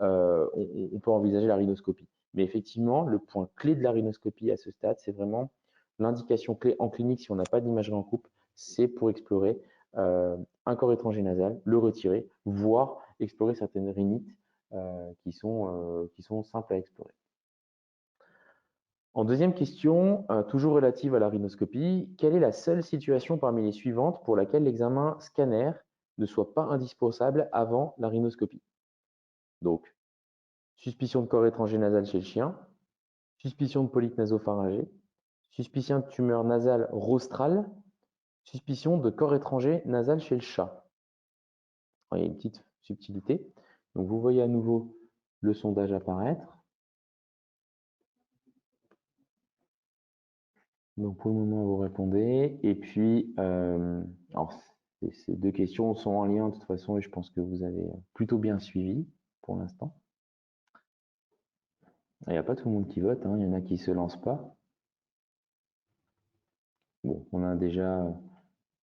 on peut envisager la rhinoscopie. Mais effectivement, le point clé de la rhinoscopie à ce stade, c'est vraiment l'indication clé en clinique, si on n'a pas d'imagerie en coupe, c'est pour explorer un corps étranger nasal, le retirer, voire explorer certaines rhinites qui sont simples à explorer. En deuxième question, toujours relative à la rhinoscopie, quelle est la seule situation parmi les suivantes pour laquelle l'examen scanner ne soit pas indispensable avant la rhinoscopie? Donc, suspicion de corps étranger nasal chez le chien, suspicion de polype nasopharyngé, suspicion de tumeur nasale rostrale, suspicion de corps étranger nasal chez le chat. Alors, il y a une petite subtilité. Donc, vous voyez à nouveau le sondage apparaître. Donc, pour le moment, vous répondez. Et puis, alors, ces deux questions sont en lien de toute façon et je pense que vous avez plutôt bien suivi pour l'instant. Il n'y a pas tout le monde qui vote, hein. Il y en a qui ne se lancent pas. Bon, on a déjà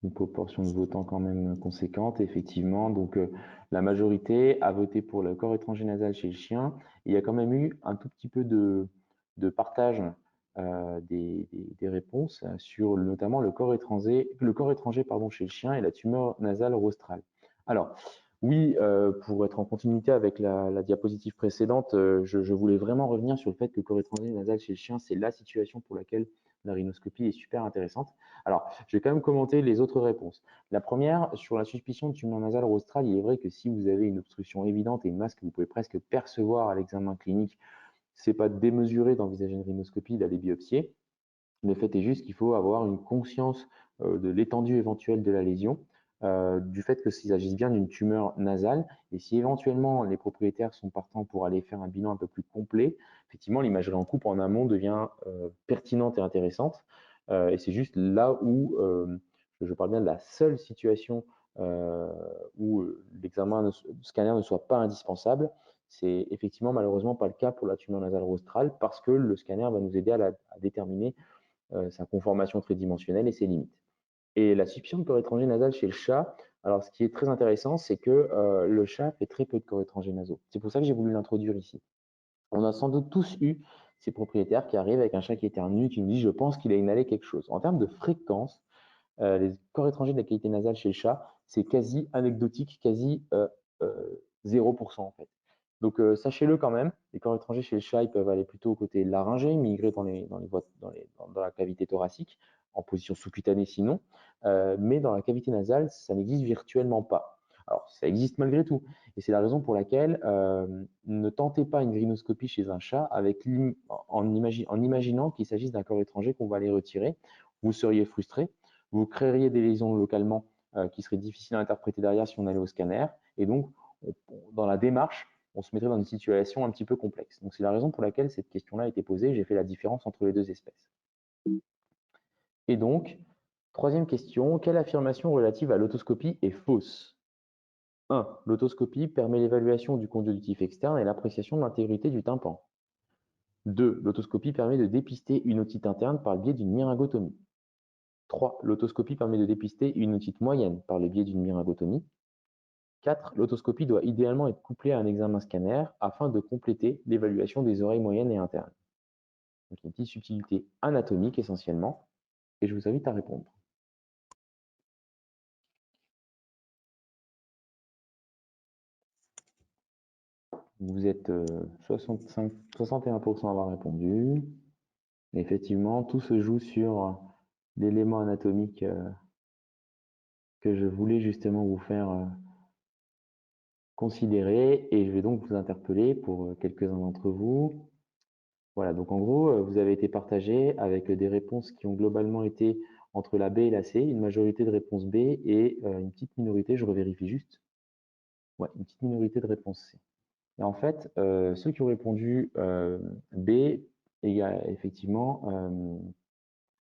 une proportion de votants quand même conséquente, effectivement. Donc, la majorité a voté pour le corps étranger nasal chez le chien. Il y a quand même eu un tout petit peu de partage des réponses sur notamment le corps étranger chez le chien et la tumeur nasale rostrale. Alors, oui, pour être en continuité avec la diapositive précédente, je voulais vraiment revenir sur le fait que le corps étranger nasal chez le chien, c'est la situation pour laquelle la rhinoscopie est super intéressante. Alors, je vais quand même commenter les autres réponses. La première, sur la suspicion de tumeur nasale rostrale, il est vrai que si vous avez une obstruction évidente et une masse que vous pouvez presque percevoir à l'examen clinique, ce n'est pas démesuré d'envisager une rhinoscopie, d'aller biopsier. Le fait est juste qu'il faut avoir une conscience de l'étendue éventuelle de la lésion, du fait que s'il s'agisse bien d'une tumeur nasale, et si éventuellement les propriétaires sont partants pour aller faire un bilan un peu plus complet, effectivement l'imagerie en coupe en amont devient pertinente et intéressante. Et c'est juste là où je parle bien de la seule situation où l'examen scanner ne soit pas indispensable. C'est effectivement malheureusement pas le cas pour la tumeur nasale rostrale parce que le scanner va nous aider à déterminer sa conformation tridimensionnelle et ses limites. Et la suspicion de corps étranger nasal chez le chat, alors ce qui est très intéressant, c'est que le chat fait très peu de corps étrangers nasaux. C'est pour ça que j'ai voulu l'introduire ici. On a sans doute tous eu ces propriétaires qui arrivent avec un chat qui éternue, qui nous dit « je pense qu'il a inhalé quelque chose ». En termes de fréquence, les corps étrangers de la cavité nasale chez le chat, c'est quasi anecdotique, quasi 0% en fait. Donc sachez-le quand même, les corps étrangers chez le chat, ils peuvent aller plutôt au côté laryngé, migrer dans la cavité thoracique, en position sous-cutanée sinon, mais dans la cavité nasale, ça n'existe virtuellement pas. Alors, ça existe malgré tout, et c'est la raison pour laquelle ne tentez pas une rhinoscopie chez un chat en imaginant qu'il s'agisse d'un corps étranger qu'on va aller retirer. Vous seriez frustré, vous créeriez des lésions localement qui seraient difficiles à interpréter derrière si on allait au scanner, et donc dans la démarche, on se mettrait dans une situation un petit peu complexe. Donc c'est la raison pour laquelle cette question-là a été posée, j'ai fait la différence entre les deux espèces. Et donc, troisième question, quelle affirmation relative à l'autoscopie est fausse? 1. L'autoscopie permet l'évaluation du conjonctif externe et l'appréciation de l'intégrité du tympan. 2. L'autoscopie permet de dépister une otite interne par le biais d'une myringotomie. 3. L'autoscopie permet de dépister une otite moyenne par le biais d'une myringotomie. 4. L'autoscopie doit idéalement être couplée à un examen scanner afin de compléter l'évaluation des oreilles moyennes et internes. Donc, une petite subtilité anatomique essentiellement, et je vous invite à répondre. Vous êtes 61% à avoir répondu. Et effectivement, tout se joue sur l'élément anatomique que je voulais justement vous faire considérer, et je vais donc vous interpeller pour quelques-uns d'entre vous. Voilà, donc en gros, vous avez été partagé avec des réponses qui ont globalement été entre la B et la C, une majorité de réponses B et une petite minorité, je revérifie juste, ouais, une petite minorité de réponses C. Et en fait, ceux qui ont répondu B, effectivement,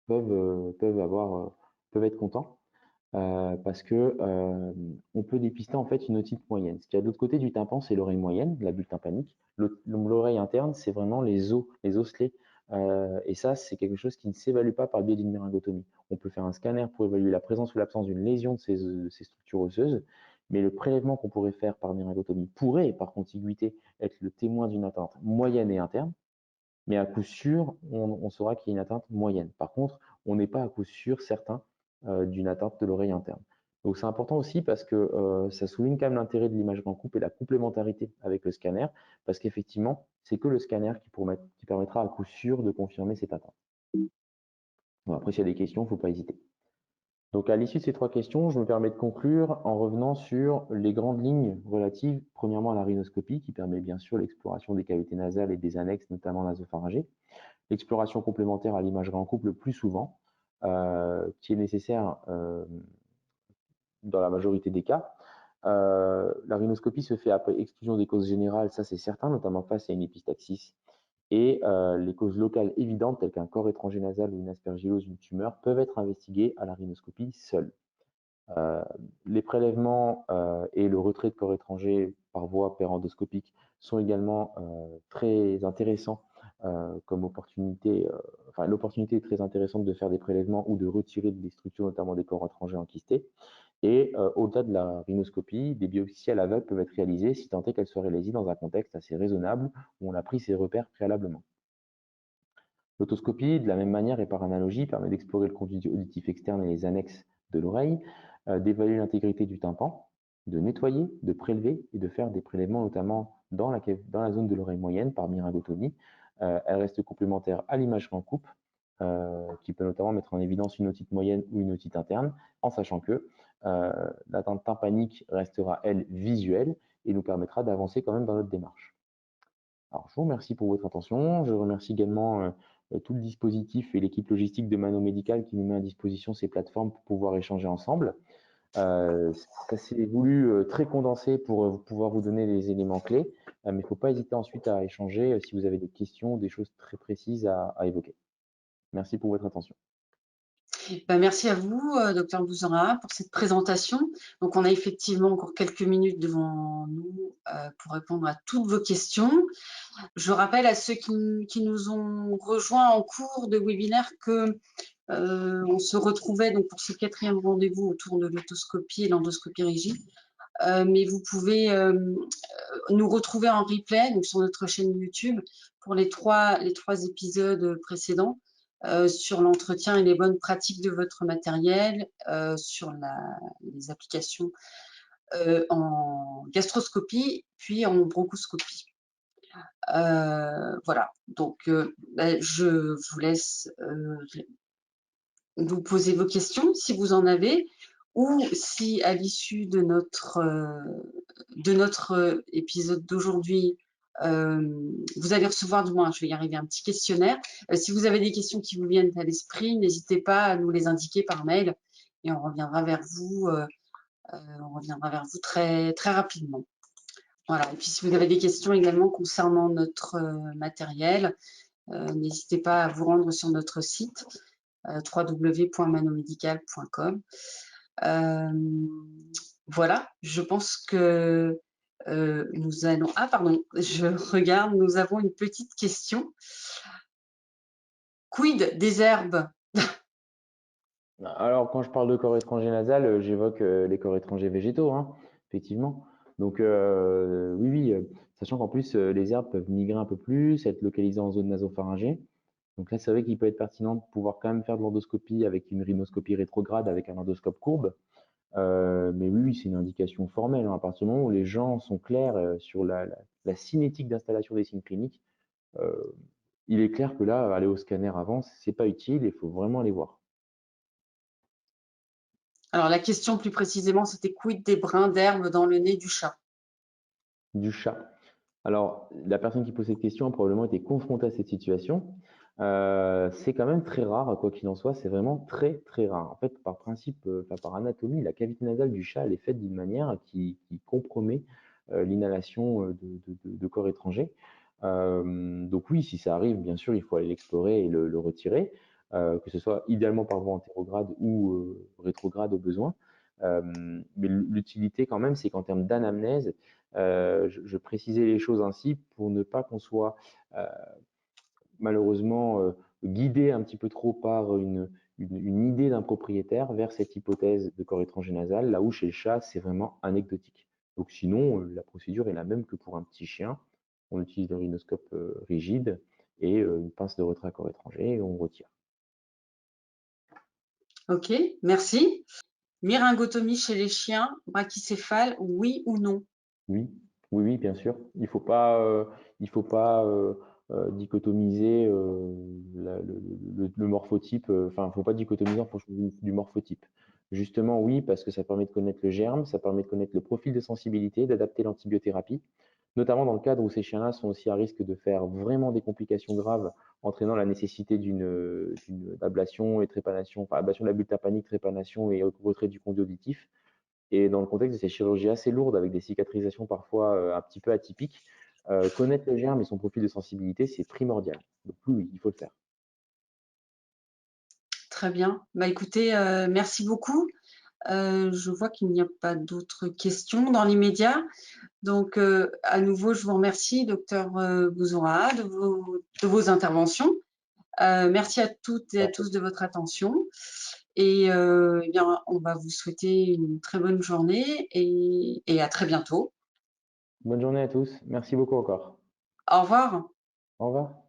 peuvent être contents parce que on peut dépister en fait une otite moyenne. Ce qu'il y a de l'autre côté du tympan, c'est l'oreille moyenne, la bulle tympanique. L'oreille interne, c'est vraiment les os, les osselets. Et ça, c'est quelque chose qui ne s'évalue pas par le biais d'une myringotomie. On peut faire un scanner pour évaluer la présence ou l'absence d'une lésion de ces structures osseuses, mais le prélèvement qu'on pourrait faire par myringotomie pourrait, par contiguïté, être le témoin d'une atteinte moyenne et interne. Mais à coup sûr, on saura qu'il y a une atteinte moyenne. Par contre, on n'est pas à coup sûr certain d'une atteinte de l'oreille interne. Donc c'est important aussi parce que ça souligne quand même l'intérêt de l'imagerie en coupe et la complémentarité avec le scanner, parce qu'effectivement, c'est que le scanner qui permettra à coup sûr de confirmer cette atteinte. Bon, après, s'il y a des questions, il ne faut pas hésiter. Donc à l'issue de ces trois questions, je me permets de conclure en revenant sur les grandes lignes relatives, premièrement à la rhinoscopie, qui permet bien sûr l'exploration des cavités nasales et des annexes, notamment nasopharyngées, l'exploration complémentaire à l'imagerie en couple le plus souvent, qui est nécessaire dans la majorité des cas. La rhinoscopie se fait après exclusion des causes générales, ça c'est certain, notamment face à une épistaxis. Et les causes locales évidentes, telles qu'un corps étranger nasal ou une aspergillose, une tumeur, peuvent être investiguées à la rhinoscopie seule. Les prélèvements et le retrait de corps étrangers par voie périendoscopique sont également très intéressants comme opportunité. Enfin, l'opportunité est très intéressante de faire des prélèvements ou de retirer des structures, notamment des corps étrangers enquistés. Et au-delà de la rhinoscopie, des biopsies à l'aveugle peuvent être réalisées si tant est qu'elles soient réalisées dans un contexte assez raisonnable où on a pris ses repères préalablement. L'autoscopie, de la même manière et par analogie, permet d'explorer le conduit auditif externe et les annexes de l'oreille, d'évaluer l'intégrité du tympan, de nettoyer, de prélever et de faire des prélèvements notamment dans la zone de l'oreille moyenne par myringotomie. Elle reste complémentaire à l'imagerie en coupe, qui peut notamment mettre en évidence une otite moyenne ou une otite interne, en sachant que l'atteinte tympanique restera, elle, visuelle et nous permettra d'avancer quand même dans notre démarche. Alors, je vous remercie pour votre attention. Je remercie également tout le dispositif et l'équipe logistique de Mano Médical qui nous met à disposition ces plateformes pour pouvoir échanger ensemble. Ça s'est voulu très condensé pour pouvoir vous donner les éléments clés, mais il ne faut pas hésiter ensuite à échanger si vous avez des questions ou des choses très précises à évoquer. Merci pour votre attention. Merci à vous, docteur Bouzara, pour cette présentation. Donc, on a effectivement encore quelques minutes devant nous pour répondre à toutes vos questions. Je rappelle à ceux qui nous ont rejoints en cours de webinaire que on se retrouvait donc pour ce 4e rendez-vous autour de l'autoscopie et l'endoscopie rigide. Mais vous pouvez nous retrouver en replay donc sur notre chaîne YouTube pour les trois épisodes précédents. sur l'entretien et les bonnes pratiques de votre matériel, sur les applications en gastroscopie, puis en bronchoscopie. Voilà, donc je vous laisse vous poser vos questions si vous en avez, ou si à l'issue de notre épisode d'aujourd'hui, vous allez recevoir, du moins je vais y arriver, un petit questionnaire. Si vous avez des questions qui vous viennent à l'esprit, n'hésitez pas à nous les indiquer par mail et on reviendra vers vous très, très rapidement. Voilà. Et puis si vous avez des questions également concernant notre matériel, n'hésitez pas à vous rendre sur notre site www.manomedical.com. Voilà, je pense que nous allons… Ah pardon, je regarde, nous avons une petite question. Quid des herbes? Alors, quand je parle de corps étranger nasal, j'évoque les corps étrangers végétaux, hein, effectivement. Donc, oui, oui, sachant qu'en plus, les herbes peuvent migrer un peu plus, être localisées en zone nasopharyngée. Donc là, c'est vrai qu'il peut être pertinent de pouvoir quand même faire de l'endoscopie avec une rhinoscopie rétrograde, avec un endoscope courbe. Mais oui, oui, c'est une indication formelle, hein. À partir du moment où les gens sont clairs sur la cinétique d'installation des signes cliniques, il est clair que là, aller au scanner avant, c'est pas utile, il faut vraiment aller voir. Alors la question plus précisément, c'était quid des brins d'herbe dans le nez du chat? Du chat. Alors, la personne qui pose cette question a probablement été confrontée à cette situation. C'est quand même très rare, quoi qu'il en soit, c'est vraiment très très rare. En fait, par principe, enfin, par anatomie, la cavité nasale du chat, elle est faite d'une manière qui compromet l'inhalation de corps étrangers. Donc oui, si ça arrive, bien sûr, il faut aller l'explorer et le retirer, que ce soit idéalement par voie antérograde ou rétrograde au besoin. Mais l'utilité quand même, c'est qu'en termes d'anamnèse, je précisais les choses ainsi pour ne pas qu'on soit malheureusement guidé un petit peu trop par une idée d'un propriétaire vers cette hypothèse de corps étranger nasal, là où chez le chat, c'est vraiment anecdotique. Donc sinon, la procédure est la même que pour un petit chien. On utilise le rhinoscope rigide et une pince de retrait à corps étranger et on retire. Ok, merci. Myringotomie chez les chiens, brachycéphale, oui ou non? Oui, oui, oui, bien sûr. Il faut pas dichotomiser le morphotype. Enfin, il ne faut pas dichotomiser en fonction du morphotype. Justement, oui, parce que ça permet de connaître le germe, ça permet de connaître le profil de sensibilité, d'adapter l'antibiothérapie, notamment dans le cadre où ces chiens-là sont aussi à risque de faire vraiment des complications graves, entraînant la nécessité d'une ablation et trépanation, enfin ablation de la bulle tympanique, trépanation et retrait du conduit auditif. Et dans le contexte de ces chirurgies assez lourdes, avec des cicatrisations parfois un petit peu atypiques, connaître le germe et son profil de sensibilité, c'est primordial. Donc oui, oui, il faut le faire. Très bien. Bah, écoutez, merci beaucoup. Je vois qu'il n'y a pas d'autres questions dans l'immédiat. Donc, à nouveau, je vous remercie, docteur Bouzoura, de vos interventions. Merci à toutes et à tous de votre attention. Et eh bien, on va vous souhaiter une très bonne journée et à très bientôt. Bonne journée à tous. Merci beaucoup encore. Au revoir. Au revoir.